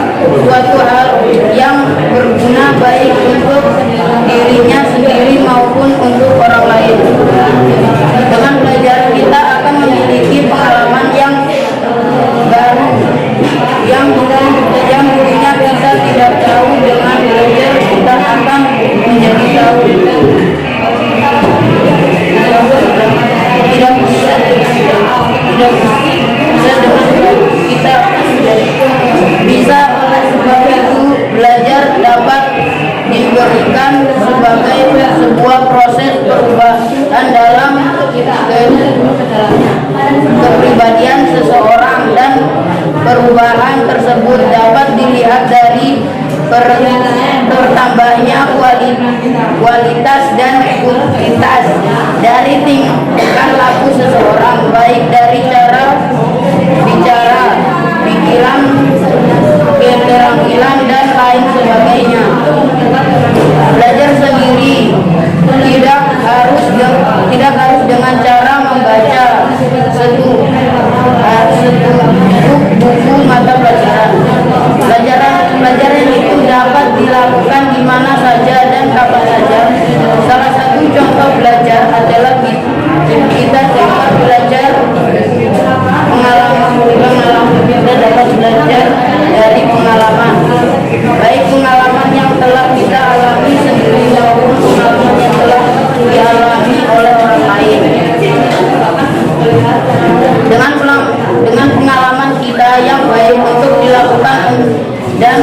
suatu hal yang berguna baik untuk dirinya sendiri maupun untuk orang lain. Dengan belajar kita akan memiliki pengalaman yang baru yang dulunya kita tidak tahu. Dengan belajar kita akan menjadi tahu. Tidak bisa dengan kita bisa. Oleh sebab itu belajar dapat diberikan sebagai sebuah proses perubahan dalam kepribadian seseorang, dan perubahan tersebut dapat dilihat dari bertambahnya kualitas dan kuantitas dari tingkah laku seseorang, baik dari cara bicara, pikiran, keterampilan, dan lain sebagainya. Belajar sendiri tidak harus dengan cara membaca satu buku mata pelajaran. Pelajaran itu dapat dilakukan di mana saja dan kapan saja. Salah satu contoh belajar adalah kita dapat belajar pengalaman. Kita dapat belajar dari pengalaman, baik pengalaman yang telah kita alami sendiri maupun pengalaman yang telah dialami oleh orang lain. Dengan pengalaman kita yang baik untuk dilakukan dan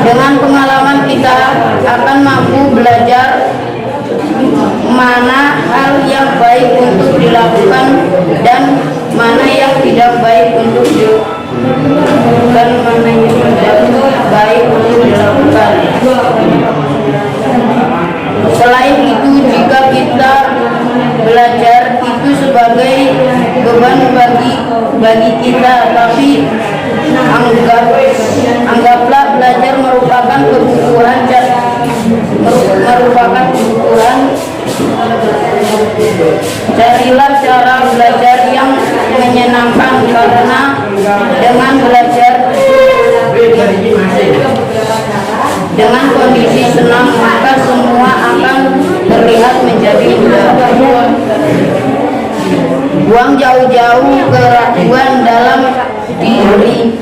dengan pengalaman kita akan mampu belajar mana hal yang baik untuk dilakukan dan mana yang tidak baik untuk dilakukan, Selain itu, jika kita belajar itu sebagai beban bagi kita, tapi anggaplah belajar merupakan kebutuhan. Carilah cara belajar yang menyenangkan, karena dengan belajar dengan kondisi senang, maka semua akan terlihat menjadi mudah. Buang jauh-jauh keraguan dalam diri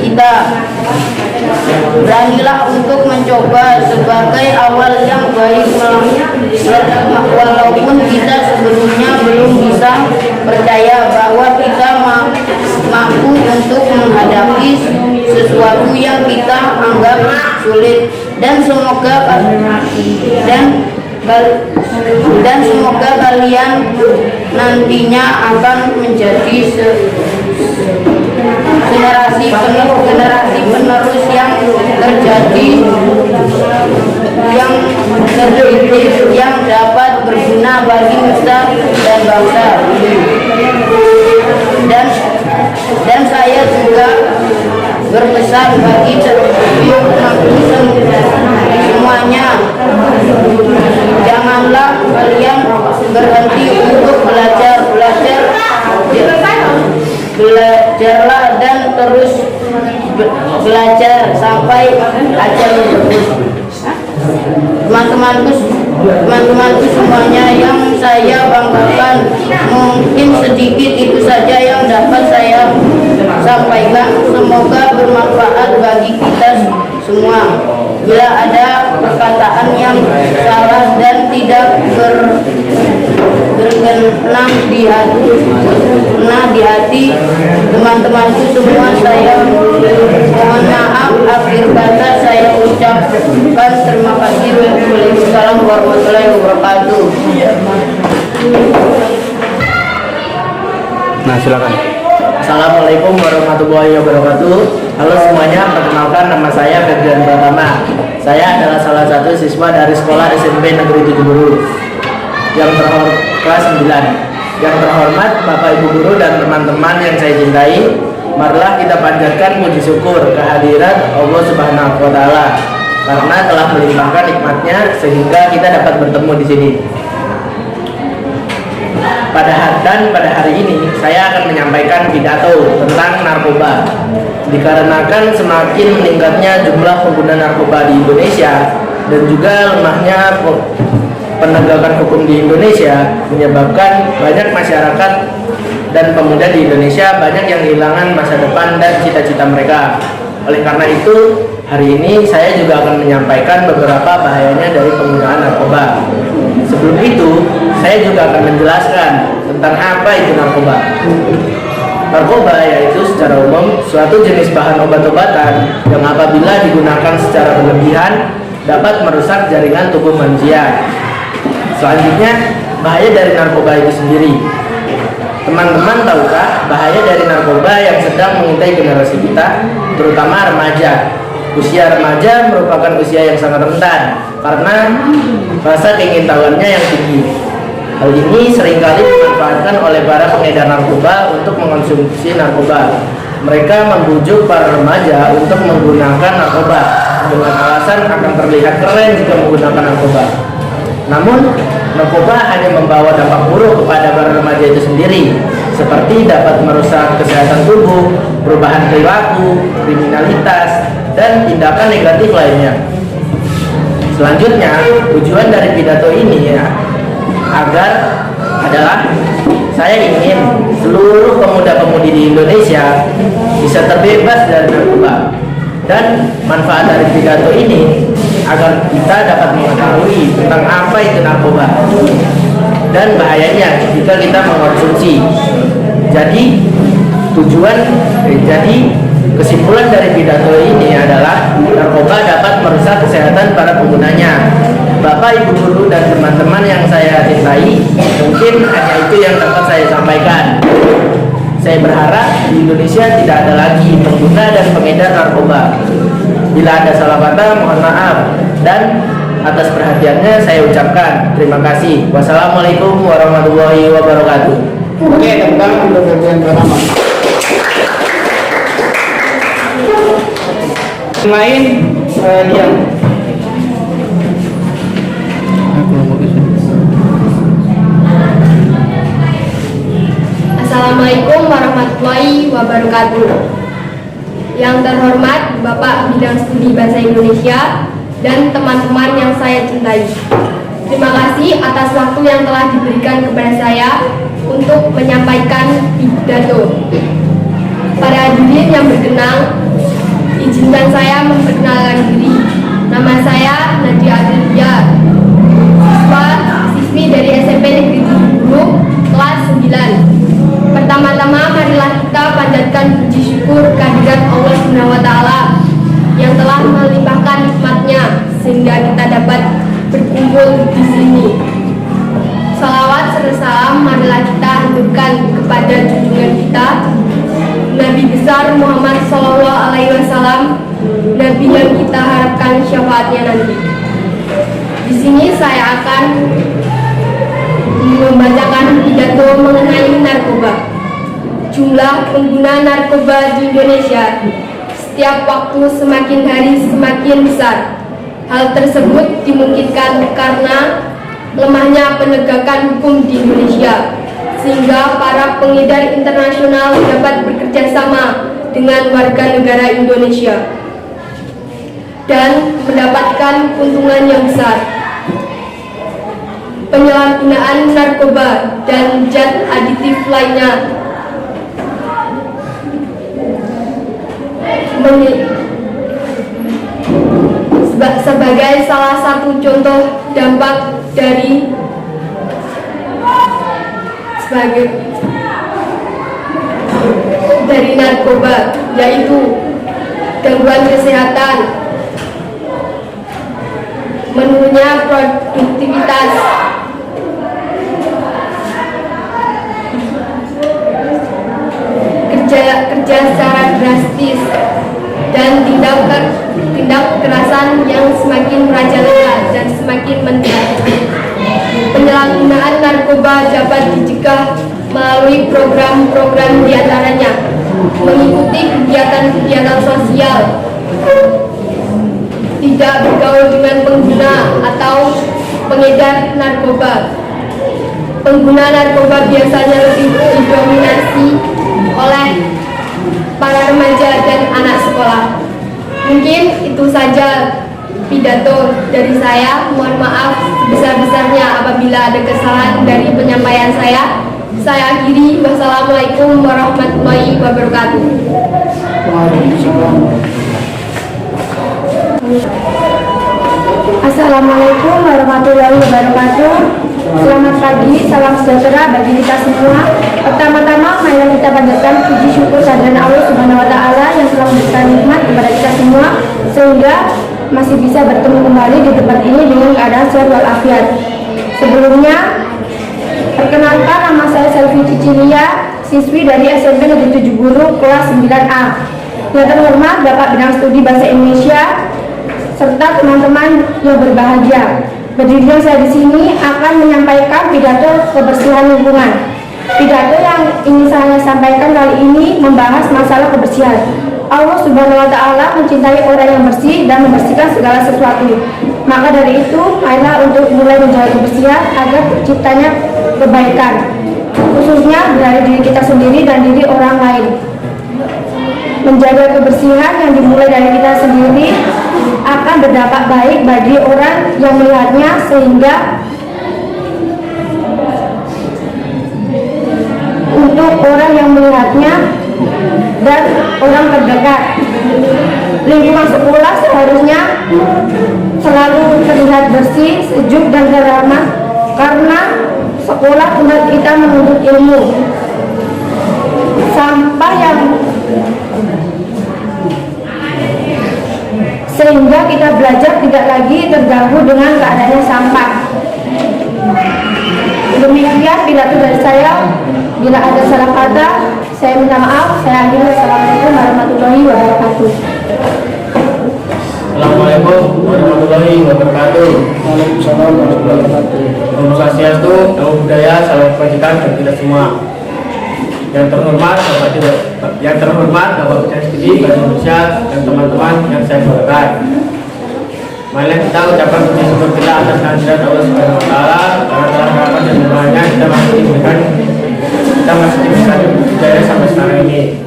kita. Beranilah untuk mencoba sebagai awal yang baik, walaupun kita sebelumnya belum bisa percaya bahwa kita mampu untuk menghadapi sesuatu yang kita anggap sulit. Dan semoga kalian nantinya akan menjadi generasi penerus yang terdidik, yang dapat berguna bagi nusa dan bangsa. Dan saya juga berpesan bagi semuanya, janganlah kalian berhenti untuk belajarlah dan terus belajar sampai ajal berhenti. Teman-temanku semuanya yang saya banggakan, mungkin sedikit itu saja yang dapat saya sampaikan. Semoga bermanfaat bagi kita semua. Bila ada perkataan yang salah dan tidak berkenan di hati teman-temanku semua, saya mohon maaf. Akhir kata saya ucapkan terima kasih. Waalaikumsalam warahmatullahi wabarakatuh. Nah, silakan. Assalamualaikum warahmatullahi wabarakatuh. Halo semuanya, perkenalkan nama saya Ferdian Pratama. Saya adalah salah satu siswa dari sekolah SMP Negeri 7 Buru yang terhormat kelas 9. Yang terhormat Bapak Ibu guru dan teman-teman yang saya cintai, marilah kita panjatkan puji syukur kehadiran Allah Subhanahu wa taala karena telah melimpahkan nikmatnya sehingga kita dapat bertemu di sini. Pada hari ini saya akan menyampaikan pidato tentang narkoba. Dikarenakan semakin meningkatnya jumlah pengguna narkoba di Indonesia dan juga lemahnya penegakan hukum di Indonesia menyebabkan banyak masyarakat dan pemuda di Indonesia banyak yang kehilangan masa depan dan cita-cita mereka. Oleh karena itu, hari ini saya juga akan menyampaikan beberapa bahayanya dari penggunaan narkoba. Sebelum itu, saya juga akan menjelaskan tentang apa itu narkoba. Narkoba yaitu secara umum suatu jenis bahan obat-obatan yang apabila digunakan secara berlebihan dapat merusak jaringan tubuh manusia. Selanjutnya, bahaya dari narkoba itu sendiri. Teman-teman tahukah bahaya dari narkoba yang sedang mengintai generasi kita, terutama remaja? Usia remaja merupakan usia yang sangat rentan karena rasa keingintahuannya yang tinggi. Hal ini seringkali dimanfaatkan oleh para pengedar narkoba untuk mengonsumsi narkoba. Mereka membujuk para remaja untuk menggunakan narkoba dengan alasan akan terlihat keren jika menggunakan narkoba. Namun, narkoba hanya membawa dampak buruk kepada para remaja itu sendiri, seperti dapat merusak kesehatan tubuh, perubahan perilaku, kriminalitas, dan tindakan negatif lainnya. Selanjutnya, tujuan dari pidato ini adalah saya ingin seluruh pemuda-pemudi di Indonesia bisa terbebas dari narkoba, dan manfaat dari pidato ini agar kita dapat mengetahui tentang apa itu narkoba dan bahayanya jika kita mengkonsumsi. Jadi kesimpulan dari pidato ini adalah narkoba dapat merusak kesehatan para penggunanya. Bapak, Ibu guru dan teman-teman yang saya cintai, mungkin hanya itu yang dapat saya sampaikan. Saya berharap di Indonesia tidak ada lagi pengguna dan pengedar narkoba. Bila ada salah kata, mohon maaf, dan atas perhatiannya saya ucapkan terima kasih. Wassalamualaikum warahmatullahi wabarakatuh. Oke, tentang untuk bagian pertama. Lain Liam. Assalamualaikum warahmatullahi wabarakatuh. Yang terhormat Bapak Bidang Studi Bahasa Indonesia dan teman-teman yang saya cintai, terima kasih atas waktu yang telah diberikan kepada saya untuk menyampaikan pidato. Para hadirin yang berkenan, izinkan saya memperkenalkan diri. Nama saya Nadia Adrilia, siswi dari SMP Negeri 7 Buru, kelas 9. Pertama-tama marilah kita panjatkan puji syukur kehadirat Allah Subhanahu wa taala yang telah melimpahkan nikmatnya sehingga kita dapat berkumpul di sini. Salawat serta salam marilah kita haturkan kepada junjungan kita Nabi besar Muhammad SAW, Nabi yang kita harapkan syafaatnya nanti. Di sini saya akan membacakan pidato mengenai narkoba. Jumlah pengguna narkoba di Indonesia setiap waktu semakin hari semakin besar. Hal tersebut dimungkinkan karena lemahnya penegakan hukum di Indonesia, sehingga para pengedar internasional dapat bekerja sama dengan warga negara Indonesia dan mendapatkan keuntungan yang besar. Penyalahgunaan narkoba dan zat aditif lainnya sebagai salah satu contoh dampak dari narkoba, yaitu gangguan kesehatan, menurunnya produktivitas, kerja secara drastis, dan tindak kekerasan yang semakin merajalela dan semakin meningkat. Penyalahgunaan narkoba dapat dicegah melalui program-program diantaranya mengikuti kegiatan-kegiatan sosial, tidak bergaul dengan pengguna atau pengedar narkoba. Pengguna narkoba biasanya lebih didominasi oleh para remaja dan anak sekolah. Mungkin itu saja pidato dari saya. Mohon maaf sebesar-besarnya apabila ada kesalahan dari penyampaian saya. Saya akhiri. Wassalamualaikum warahmatullahi wabarakatuh. Assalamualaikum warahmatullahi wabarakatuh. Selamat pagi, salam sejahtera bagi kita semua. Pertama-tama, marilah kita panjatkan puji syukur kehadirat Allah Subhanahu wa Ta'ala yang telah memberikan nikmat kepada kita semua sehingga masih bisa bertemu kembali di tempat ini dengan keadaan sehat walafiat. Sebelumnya, perkenalkan, nama saya Selvi Cicilia, siswi dari SMP Negeri 7 Guru kelas 9A. Yang terhormat Bapak Bidang Studi Bahasa Indonesia serta teman-teman yang berbahagia. Berdirinya saya di sini akan menyampaikan pidato kebersihan lingkungan. Pidato yang ingin saya sampaikan kali ini membahas masalah kebersihan. Allah Subhanahu wa Ta'ala mencintai orang yang bersih dan membersihkan segala sesuatu. Maka dari itu, marilah untuk mulai menjaga kebersihan agar terciptanya kebaikan, khususnya dari diri kita sendiri dan diri orang lain. Menjaga kebersihan yang dimulai dari kita sendiri akan berdampak baik bagi orang yang melihatnya, sehingga untuk orang yang melihatnya dan orang terdekat. Lingkungan sekolah seharusnya selalu terlihat bersih, sejuk, dan ramah, karena sekolah tempat kita menuntut ilmu. Sampah yang sehingga kita belajar tidak lagi terganggu dengan keadaannya sampah. Demikian pidato dari saya. Bila ada salah kata, saya minta maaf. Saya akhiri. Assalamualaikum warahmatullahi wabarakatuh. Assalamualaikum warahmatullahi wabarakatuh. Waalaikumsalam warahmatullahi wabarakatuh. Om Swastiastu, Namo Buddhaya, salam kebajikan bagi kita semua. Yang terhormat Bapak Bidang Studi Bahasa Indonesia dan teman-teman yang saya banggakan. Marilah kita ucapkan puji syukur kita atas kehadirat Allah Subhanahu wa Ta'ala, karena telah rahmat dan limpahnya kita masih diberikan hidayah sampai sekarang ini.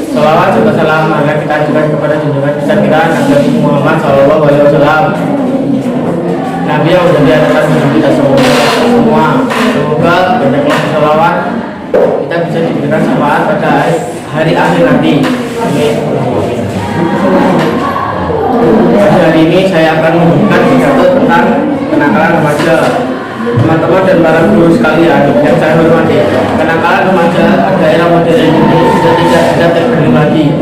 Salawat serta salam marilah kita ajukan kepada junjungan besar kita Nabi Muhammad SAW, Nabi yang sudah diajarkan kepada kita semua. Semoga banyaklah salawat kita bisa diberikan syafaat pada hari akhir nanti. Amin. Pada hari ini saya akan memberikan pidato tentang kenakalan remaja. Teman-teman dan para guru sekalian yang saya hormati, kenakalan remaja pada era modern ini sudah tidak ada terjadi lagi,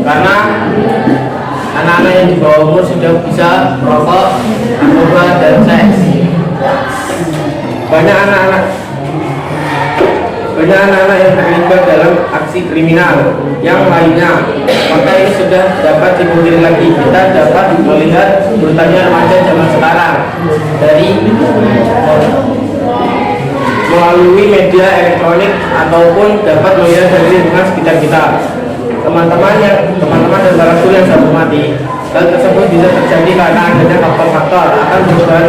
karena anak-anak yang di bawah umur sudah bisa merokok, narkoba, dan seks. Banyak anak-anak yang terlibat dalam aksi kriminal yang lainnya. Maka ini sudah dapat dipungkiri lagi. Kita dapat melihat brutalnya remaja zaman sekarang dari melalui media elektronik ataupun dapat melihat dari lingkungan sekitar kita. Teman-teman dan para guru yang saya hormati, hal tersebut bisa terjadi karena adanya faktor-faktor akan perubahan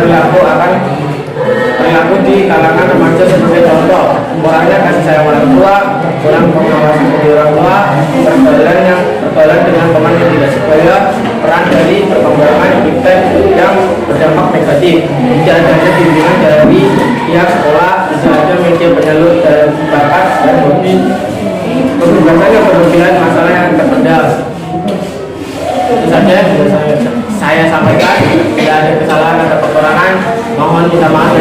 perilaku di kalangan remaja, sebagai contoh kurangnya kasih sayang orang tua, kurang pengawasan dari orang tua, pergaulan dengan teman yang tidak sebaya, peran dari perkembangan iptek yang berdampak negatif, tidak adanya bimbingan dari pihak sekolah, tidak ada media penyalur dan bakat dan hobi, kebebasan yang berlebihan, masalah yang terpendam. Itu saja yang bisa saya saya sampaikan tidak ada kesalahan atau kekurangan, mohon minta maaf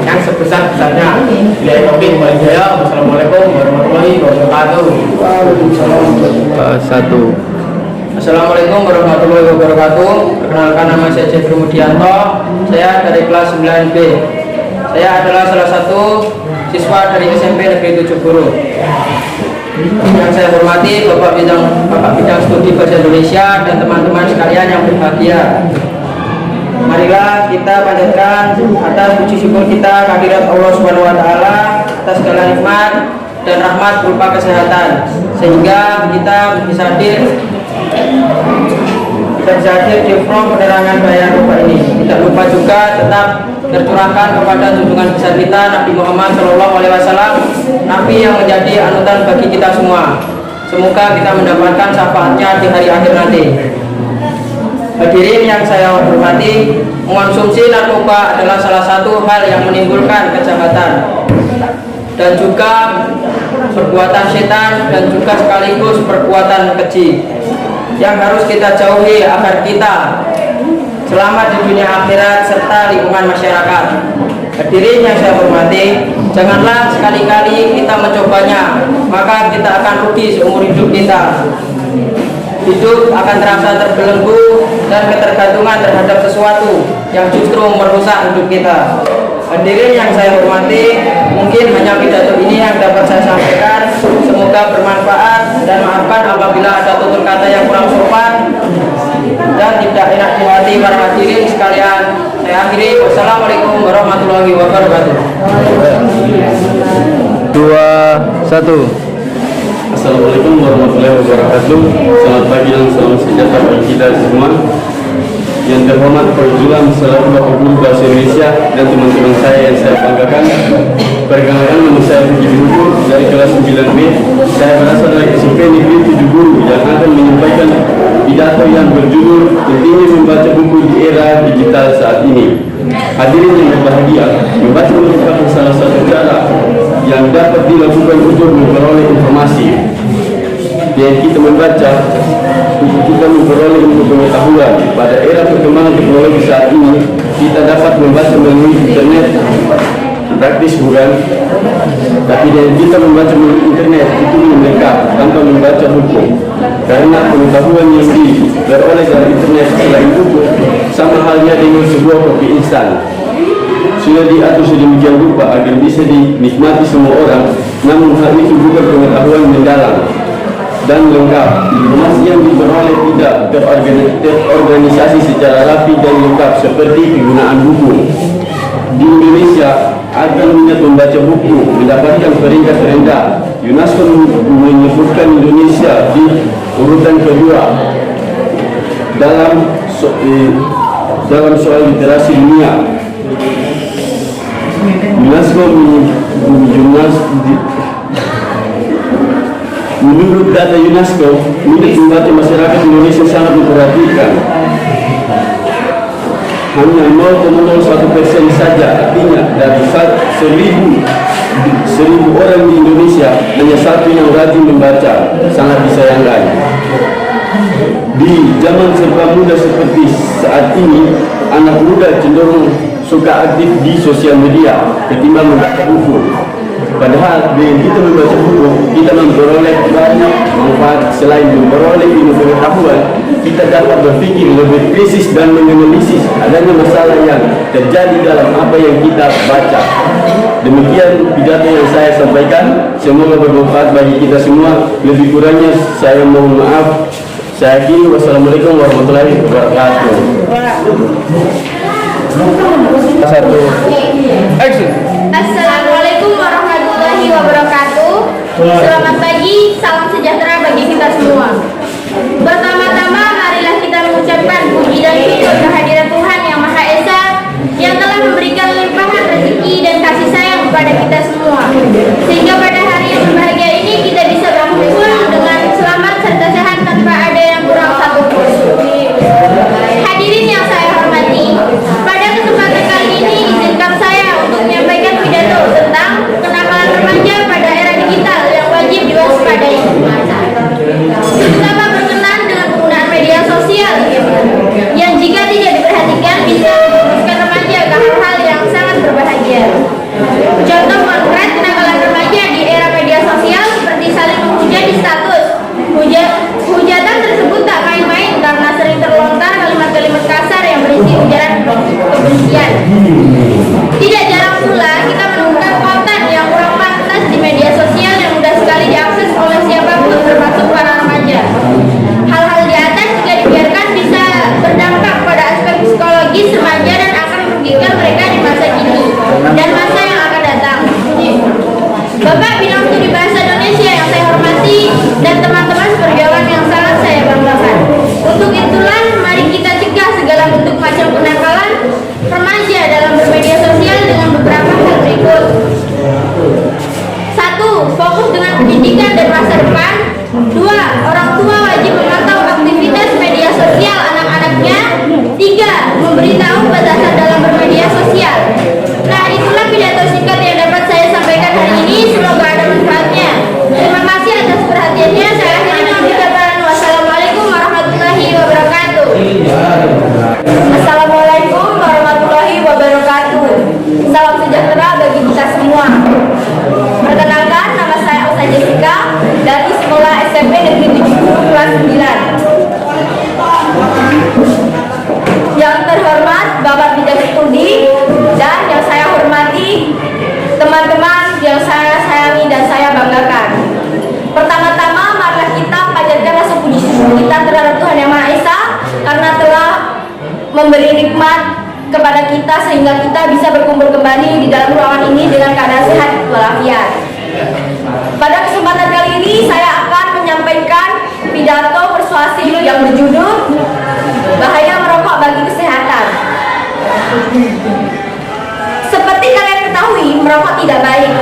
yang sebesar-besarnya. Bila taufiq wal hidayah. Wassalamualaikum warahmatullahi wabarakatuh. Satu. Assalamualaikum warahmatullahi wabarakatuh. Perkenalkan, nama saya Jeffrey Mudianto. Saya dari kelas 9B. Saya adalah salah satu siswa dari SMP Negeri 7 Guru. Yang saya hormati Bapak Bidang Studi Bahasa Indonesia dan teman-teman sekalian yang berbahagia. Marilah kita panjatkan atas puji syukur kita kehadirat Allah Subhanahu wa taala atas segala nikmat dan rahmat berupa kesehatan, sehingga kita bisa hadir di forum penerangan bahaya rupa ini. Tidak lupa juga tetap tercurahkan kepada junjungan besar kita Nabi Muhammad SAW, Nabi yang menjadi anutan bagi kita semua. Semoga kita mendapatkan syafaatnya di hari akhir nanti. Hadirin yang saya hormati, mengonsumsi narkoba adalah salah satu hal yang menimbulkan kejahatan dan juga perbuatan setan dan juga sekaligus perbuatan keji yang harus kita jauhi agar kita selamat di dunia akhirat serta lingkungan masyarakat. Hadirin yang saya hormati, janganlah sekali-kali kita mencobanya, maka kita akan rugi seumur hidup kita. Hidup akan terasa terbelenggu dan ketergantungan terhadap sesuatu yang justru merusak hidup kita. Hadirin yang saya hormati, mungkin hanya pidato ini yang dapat saya sampaikan. Semoga bermanfaat dan maafkan apabila ada tutur kata yang kurang sopan dan tidak enak di hati para hadirin sekalian. Saya akhiri. Wassalamualaikum warahmatullahi wabarakatuh. 2, 1. Assalamualaikum warahmatullahi wabarakatuh. Selamat pagi dan salam sejahtera bagi kita semua. Yang terhormat Pak Julam selaku Bapak Guru Bahasa Indonesia dan teman-teman saya yang saya banggakan. Perkenalkan, nama saya Puji Hukum dari kelas 9B. Saya berasal dari SMP Negeri 7 Guru yang akan menyampaikan pidato yang berjudul pentingnya membaca buku di era digital saat ini. Hadirin yang berbahagia, membaca merupakan salah satu cara yang dapat dilakukan untuk memperoleh informasi. Dan kita membaca, kita memperoleh ilmu pengetahuan. Pada era perkembangan teknologi saat ini, kita dapat membaca melalui internet. Praktis bukan? Tapi dengan kita membaca melalui internet itu belum lengkap tanpa membaca buku. Karena pengetahuan yang diperoleh dari internet selain buku sama halnya dengan sebuah kopi instan. Sudah diatur sedemikian rupa agar bisa dinikmati semua orang, namun hal itu bukan pengetahuan mendalam dan lengkap. Informasi yang diperoleh tidak terorganisasi secara rapi dan lengkap seperti penggunaan buku. Di Indonesia, agar minat membaca buku mendapatkan peringkat terendah. UNESCO menyebutkan Indonesia di urutan kedua dalam soal literasi dunia. Menurut data UNESCO, minat membaca masyarakat Indonesia sangat diperhatikan. Hanya 0,01% saja, artinya dari 1.000 orang di Indonesia hanya satu yang rajin membaca. Sangat disayangkan. Di zaman serba muda seperti saat ini, anak muda cenderung suka aktif di sosial media ketimbang membaca buku. Padahal dengan kita membaca buku, kita memperoleh banyak manfaat. Selain memperoleh ilmu pengetahuan, kita dapat berpikir lebih kritis dan menganalisis adanya masalah yang terjadi dalam apa yang kita baca. Demikian pidato yang saya sampaikan. Semoga bermanfaat bagi kita semua. Lebih kurangnya saya mohon maaf. Saya akhiri. Wassalamualaikum warahmatullahi wabarakatuh. 1. Action. Assalamualaikum warahmatullahi wabarakatuh. Selamat pagi, salam sejahtera bagi kita semua. Pertama-tama marilah kita mengucapkan puji dan syukur kehadirat Tuhan Yang Maha Esa yang telah memberikan limpahan rezeki dan kasih sayang kepada kita semua, sehingga pada hari yang berbahagia ini kita bisa berkumpul dengan selamat serta sehat tanpa ada yang kurang satupun. Hadirin yang saya hormati, pada kesempatan kali ini izinkan saya untuk menyampaikan pidato tentang kenakalan remaja pada era digital yang wajib diwaspadai. Pertama, berkenan dengan penggunaan media sosial yang jika fokus dengan pendidikan dan masa depan. 2. Orang tua wajib memantau aktivitas media sosial anak-anaknya. 3. Memberitahu batasan dalam bermedia sosial. Nah, itulah pidato singkat yang dapat saya sampaikan hari ini. Semoga ada manfaatnya. Terima kasih atas perhatiannya. Saya akhiri dengan ucapan wassalamualaikum warahmatullahi wabarakatuh. Assalamualaikum warahmatullahi wabarakatuh. Salam sejahtera bagi kita semua. Perkenalkan, nama saya Elsa Jessica dari Sekolah SMP Negeri 70 kelas 9. Yang terhormat Bapak Bidang Studi dan yang saya hormati teman-teman yang saya sayangi dan saya banggakan. Pertama-tama marilah kita panjatkan rasa puji syukur kita terhadap Tuhan Yang Maha Esa karena telah memberi nikmat kepada kita sehingga kita bisa berkumpul kembali di dalam ruangan ini dengan keadaan sehat walafiat. Pada kesempatan kali ini saya akan menyampaikan pidato persuasif yang berjudul Bahaya Merokok Bagi Kesehatan. Seperti kalian ketahui, merokok tidak baik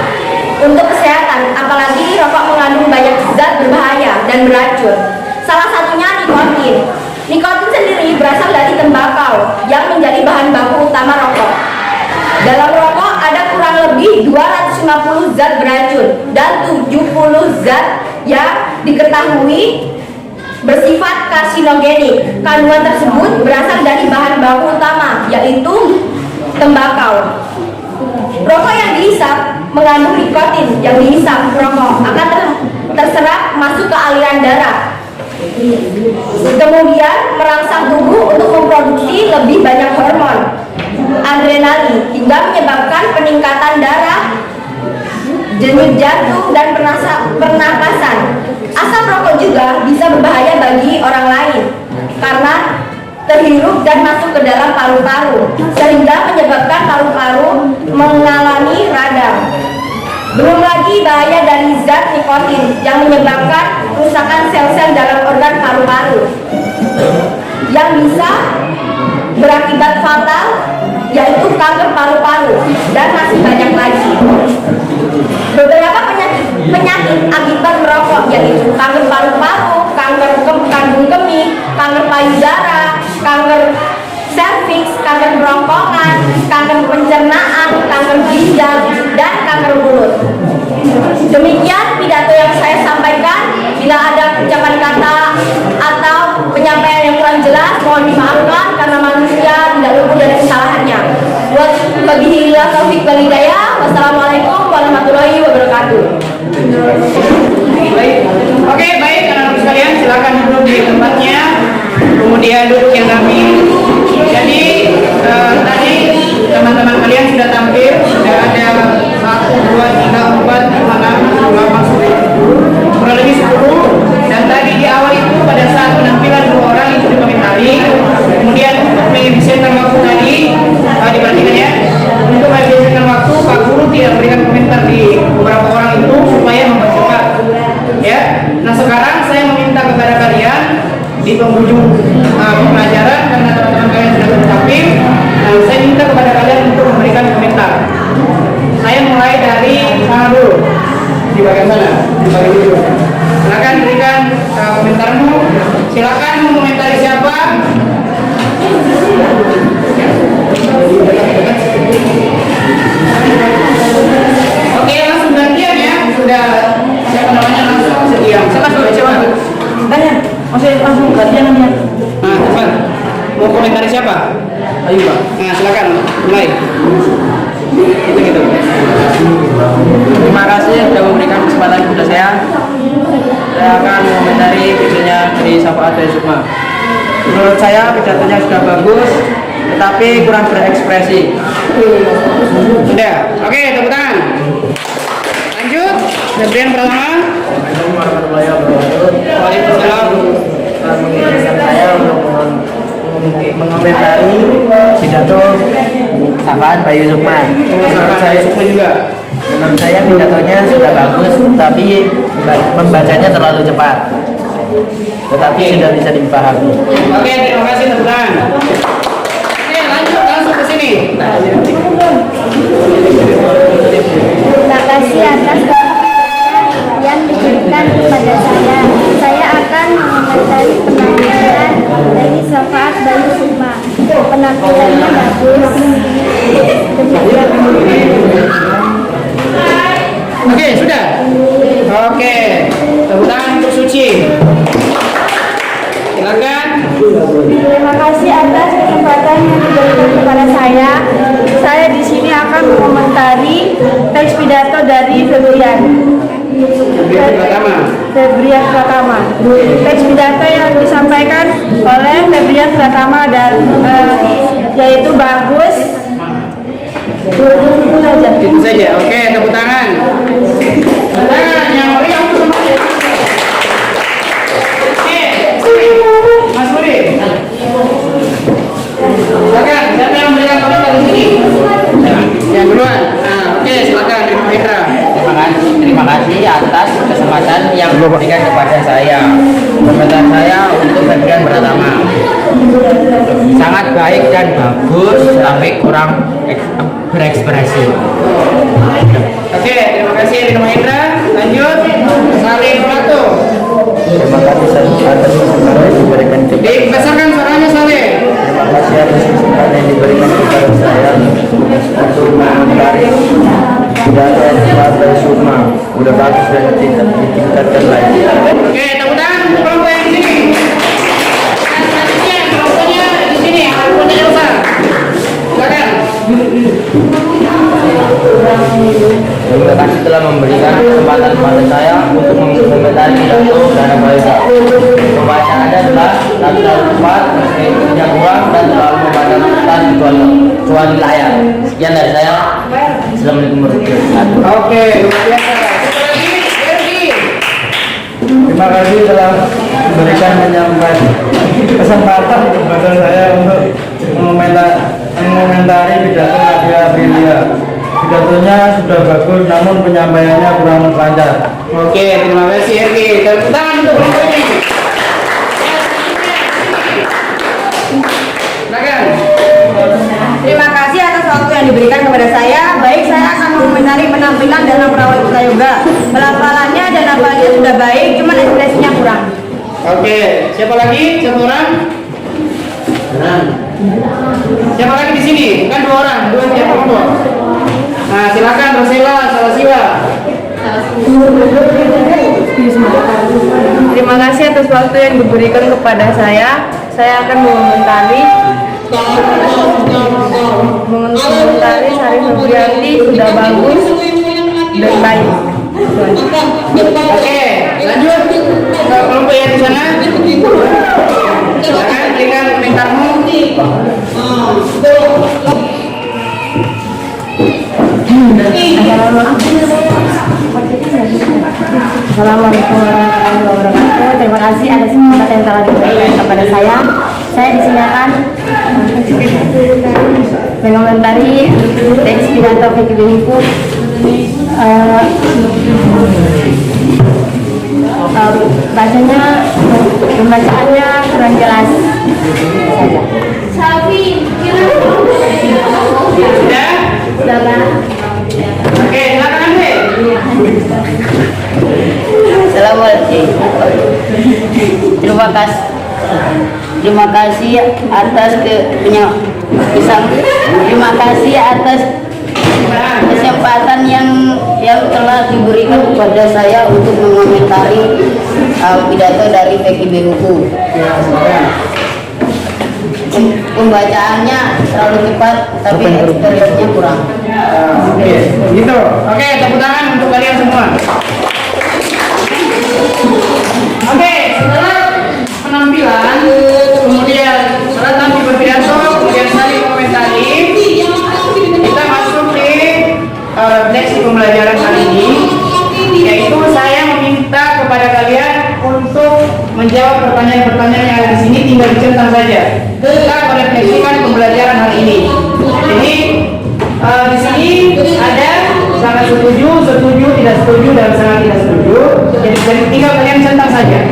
untuk kesehatan, apalagi rokok mengandung banyak zat berbahaya dan beracun. Salah satunya nikotin. Nikotin sendiri berasal dari tembakau yang menjadi bahan baku utama rokok. Dalam rokok ada kurang lebih 250 zat beracun dan 70 zat yang diketahui bersifat karsinogenik. Kandungan tersebut berasal dari bahan baku utama, yaitu tembakau. Rokok yang dihisap mengandung nikotin yang dihisap rokok akan terserap masuk ke aliran darah, kemudian merangsang tubuh untuk memproduksi lebih banyak hormon adrenalin hingga menyebabkan peningkatan darah, denyut jantung, dan pernapasan. Asap rokok juga bisa berbahaya bagi orang lain karena terhirup dan masuk ke dalam paru-paru sehingga menyebabkan paru-paru mengalami radang. Belum lagi bahaya dari zat nikotin yang menyebabkan kerusakan sel-sel dalam organ paru-paru yang bisa berakibat fatal, yaitu kanker paru-paru, dan masih banyak lagi. Beberapa penyakit akibat merokok yaitu kanker paru-paru, kanker kandung kemih, kanker payudara, kanker serviks, kanker kerongkongan, kanker pencernaan, kanker ginjal, dan kanker mulut. Demikian pidato yang saya sampaikan. Bila ada ucapan kata atau penyampaian yang kurang jelas, mohon dimaafkan karena manusia tidak luput dari kesalahannya. Wabillahi taufiq wal hidayah. Wassalamualaikum warahmatullahi wabarakatuh. Oke, baik anak-anak sekalian, silakan duduk di tempatnya. Kemudian duduk yang rapi. Jadi tadi teman-teman kalian sudah tampil, sudah ada 1, 2, 3, 4, 5, 6, 7, 8, 9, kurang lebih 10. Dan tadi di awal itu pada saat penampilan 2 orang itu dikomentari. Kemudian untuk menghabiskan waktu tadi diperhatikan ya. Untuk menghabiskan waktu, Pak Guru tidak memberikan komentar di beberapa orang itu supaya mempercepat. Ya. Nah sekarang saya meminta kepada kalian di penghujung pembelajaran karena teman-teman kalian sudah tampil. Nah saya minta kepada kalian untuk memberikan komentar. Saya mulai dari sana dulu di bagian sana, di bagian itu. Silakan berikan komentarmu. Silakan mengomentari siapa. Oke, langsung gantian ya. Sudah siapa namanya langsung sedia. Siapa? Tanya. Masih langsung gantian namanya. Nah, cepat. Mau komentari siapa? Ayo, Pak. Nah, silakan mulai. Gitu. Terima kasih sudah memberikan kesempatan kepada saya. Saya akan mengomentari videonya dari Syafaat dari Sukma. Menurut saya pidatonya sudah bagus, tetapi kurang berekspresi. Sudah. Oke, tepuk tangan. Lanjut. Bagian pertama. Assalamualaikum warahmatullahi wabarakatuh. Waalaikumsalam. Mengizinkan saya untuk mengomentari pidato Syafaat Bayu Sukma. Sama saya Sukma juga. Menurut saya pidatonya sudah bagus, tapi membacanya terlalu cepat. Tetapi sudah bisa dipahami. Oke, terima kasih tepuk tangan. Oke, lanjut langsung ke sini. Terima kasih atas bermanfaat bagi semua. Penampilannya bagus. Oke, sudah. Oke, tepuk tangan untuk Suci. Silakan. Terima kasih atas kesempatan yang diberikan kepada saya. Saya di sini akan mengomentari teks pidato dari Febrian Pratama. Teks pidato yang disampaikan oleh Febrian Pratama dan yaitu bagus. Itu saja. Oke, tepuk tangan. Yang meriah untuk Mas Budi. Silakan, siapa yang memberikan komentar di sini? Yang duluan. Nah, oke, silakan Ibu Hendra. Terima kasih atas kesempatan yang diberikan kepada saya. Komentar saya untuk bagian pertama. Sangat baik dan bagus, tapi kurang berekspresi. Oke, terima kasih Ibu Hendra. Lanjut, Salim Plato. Terima kasih atas kesempatan yang diberikan Dibesarkan suaranya Salim. Terima kasih atas kesempatan yang diberikan kepada saya untuk mengomentari pidato Partai Sukma. Udah bagus dan ditingkatkan lagi. Oke, tepuk tangan untuk kelompok yang di sini. Selanjutnya kelompoknya di sini, kelompoknya Elsa. Silakan. Terima kasih telah memberikan kesempatan kepada saya untuk mengomentari pidato secara baik. Pembacaannya adalah terlalu cepat, tidak kurang dan terlalu membacakan kecuali layar. Sekian dari saya. Assalamualaikum warahmatullahi wabarakatuh. Oke, luar biasa. Satu lagi, Ergi. Terima kasih telah memberikan kesempatan kepada saya untuk mengomentari pidato Nadia Aprilia. Pidatonya sudah bagus, namun penyampaiannya kurang lancar. Oke, terima kasih Ergi. Tepuk tangan untuk kelompok ini. Silakan. Terima kasih atas waktu yang diberikan kepada saya. Baik, saya akan mengomentari penampilan dan perawat kita yoga. Pelafalannya dan hafalannya sudah baik, cuma ekspresinya kurang. Oke, siapa lagi? Satu orang? Siapa lagi di sini? Kan dua orang, dua tiap kelompok. Nah, silakan Rosela Salasiwa. Terima kasih atas waktu yang diberikan kepada saya. Saya akan mengomentari Sari Febrianti sudah bagus dan baik. Oke, lanjut ke kelompok yang di sana. Silakan berikan komentarmu. Assalamualaikum warahmatullahi wabarakatuh. Terima kasih atas kesempatan yang telah diberikan kepada saya. Saya di sini akan mengomentari teks pidato PKBMIPU. Pembacaannya kurang jelas. Sudah? Sudah, Pak. Oke, silakan Andre. Assalamualaikum. Terima kasih atas kesempatan yang telah diberikan kepada saya untuk mengomentari pidato dari PKBMIPU. Pembacaannya terlalu cepat, tapi ekspresinya kurang. Oke, gitu. Oke, tepuk tangan untuk kalian semua. Oke, setelah penampilan, kemudian setelah tampil berpidato, kemudian saling komentari, kita masuk di next pembelajaran hari ini, yaitu saya meminta kepada kalian untuk menjawab pertanyaan-pertanyaan yang ada di sini, tinggal dicentang saja. Kita merefleksikan pembelajaran hari ini. Jadi di sini ada sangat setuju, tidak setuju, dan sangat tidak setuju. Jadi tinggal kalian centang saja.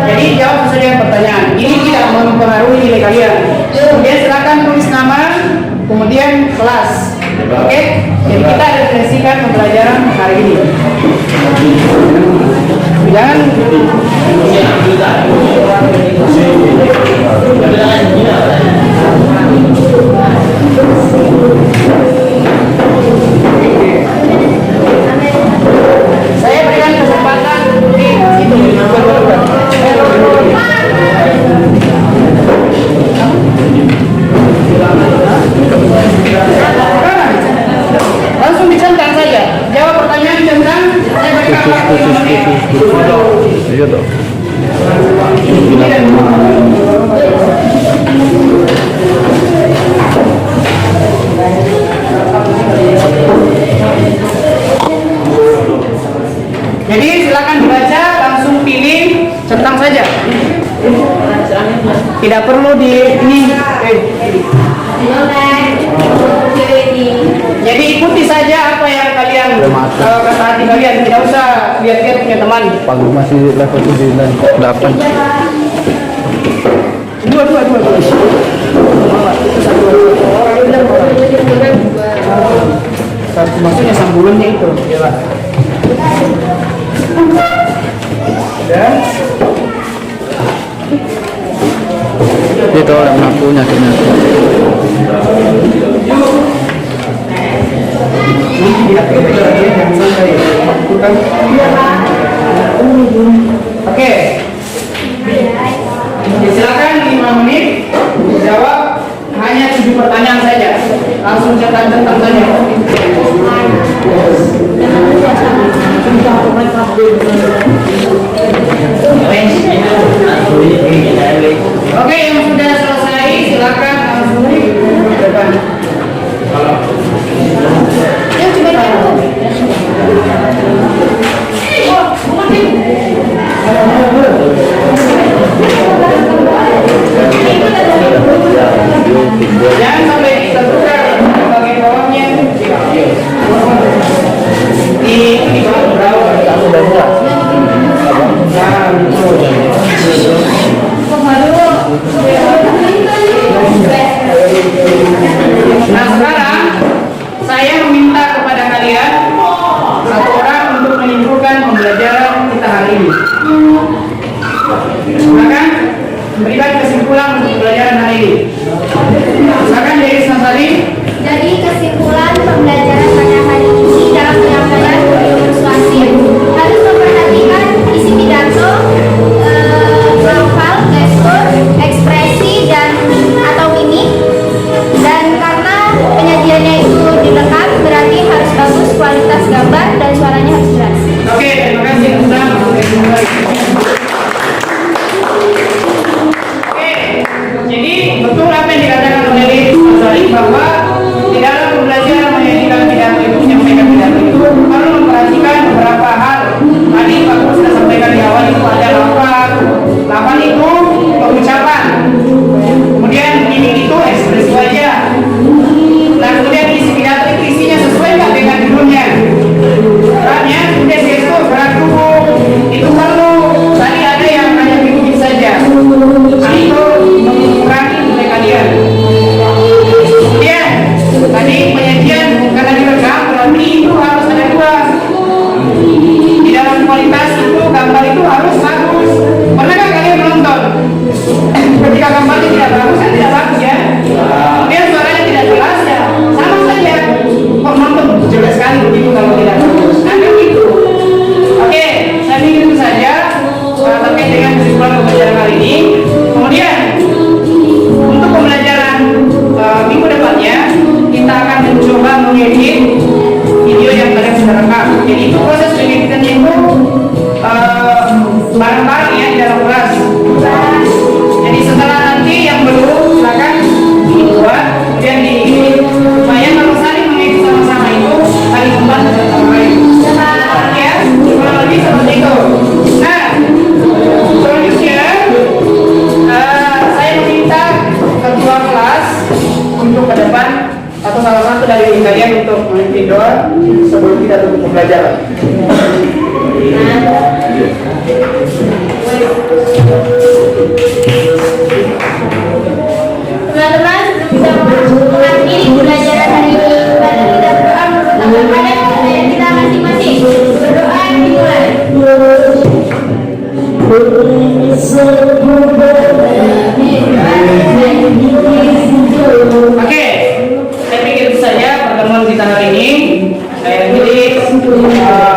Jadi jawab sesuai dengan pertanyaan. Ini tidak mempengaruhi nilai kalian. Kemudian silakan tulis nama, kemudian kelas. Oke? Jadi kita refleksikan pembelajaran hari ini. Jangan Saya berikan kesempatan di situ. Langsung dicentang saja. Jawab pertanyaan dicentang. Saya berikan waktu 5 menit. Iya dong. Jadi silakan dibaca, langsung pilih, centang saja. Tidak perlu di ini. Jadi ikuti saja apa yang kalian kata hati kalian, tidak usah lihat-lihat punya teman. Panggung masih level 9, 8. Dua. Satu maksudnya sambulannya itu. Yalah. Dan Itu orang ngakunya ternyata. Oke. Silakan 5 menit jawab hanya 7 pertanyaan saja. Langsung centang-centang saja. Oke, yang sudah selesai silakan langsung ke depan. Jangan sampai tertukar bagian bawahnya. Di bawah berapa? Nah sekarang saya meminta kepada kalian satu orang untuk menyimpulkan pembelajaran kita hari ini. Silakan memberikan kesimpulan untuk pembelajaran hari ini. Silakan dari Nasari. Jadi kesimpulan pembelajaran pada hari ini dalam penyampaian persuasif harus memperhatikan isi pidato, profil, gestur, ekspresi dan atau mimik. Dan karena penyajiannya itu direkam berarti harus bagus kualitas gambar dan suaranya harus jelas. Oke, terima kasih Undang. Oke, jadi betul apa yang dikatakan oleh Nasari bahwa di dalam pembelajaran menyajikan pidato itu, menyampaikan pidato itu perlu memperhatikan beberapa hal. Tadi Pak Guru sudah sampaikan di awal itu ada lapan itu pengucapan, kemudian mimik itu ekspresi wajah. Nah kemudian isi pidato itu isinya sesuai nggak dengan judulnya? Perannya kemudian gestur, gerak tubuh itu perlu. Tadi ada yang hanya mimik saja. Nah itu mengurangi nilai kalian. Kemudian tadi penyajian karena direkam berarti itu harus ada dua. Di dalam kualitas itu gambar itu harus bagus. Pernahkah kalian menonton? Ketika gambarnya tidak bagus kan tidak bagus ya. Kemudian suaranya tidak jelas ya. Sama saja. Kok nonton jelas sekali begitu kalau tidak bagus. Nah begitu. Oke, saya pikir itu saja terkait dengan kesimpulan pembelajaran kali ini. Kemudian untuk pembelajaran minggu depannya kita akan mencoba mengedit video yang kalian sudah rekam. Jadi itu proses pengeditannya itu bareng-bareng ya di dalam kelas. Jadi setelah nanti yang belum silakan dibuat kemudian diedit supaya kalau saling mengedit sama-sama itu saling membantu satu sama lain. Ya, kurang lebih seperti itu. Nah, selanjutnya saya meminta ketua kelas untuk ke depan atau salah satu dari kalian untuk memimpin doa sebelum kita tutup pembelajaran. Teman-teman, sebelum kita mengakhiri pembelajaran hari ini, mari kita berdoa menurut agama kita masing-masing. Berdoa dimulai. Berdoa saja pertemuan kita hari ini. Saya akhiri.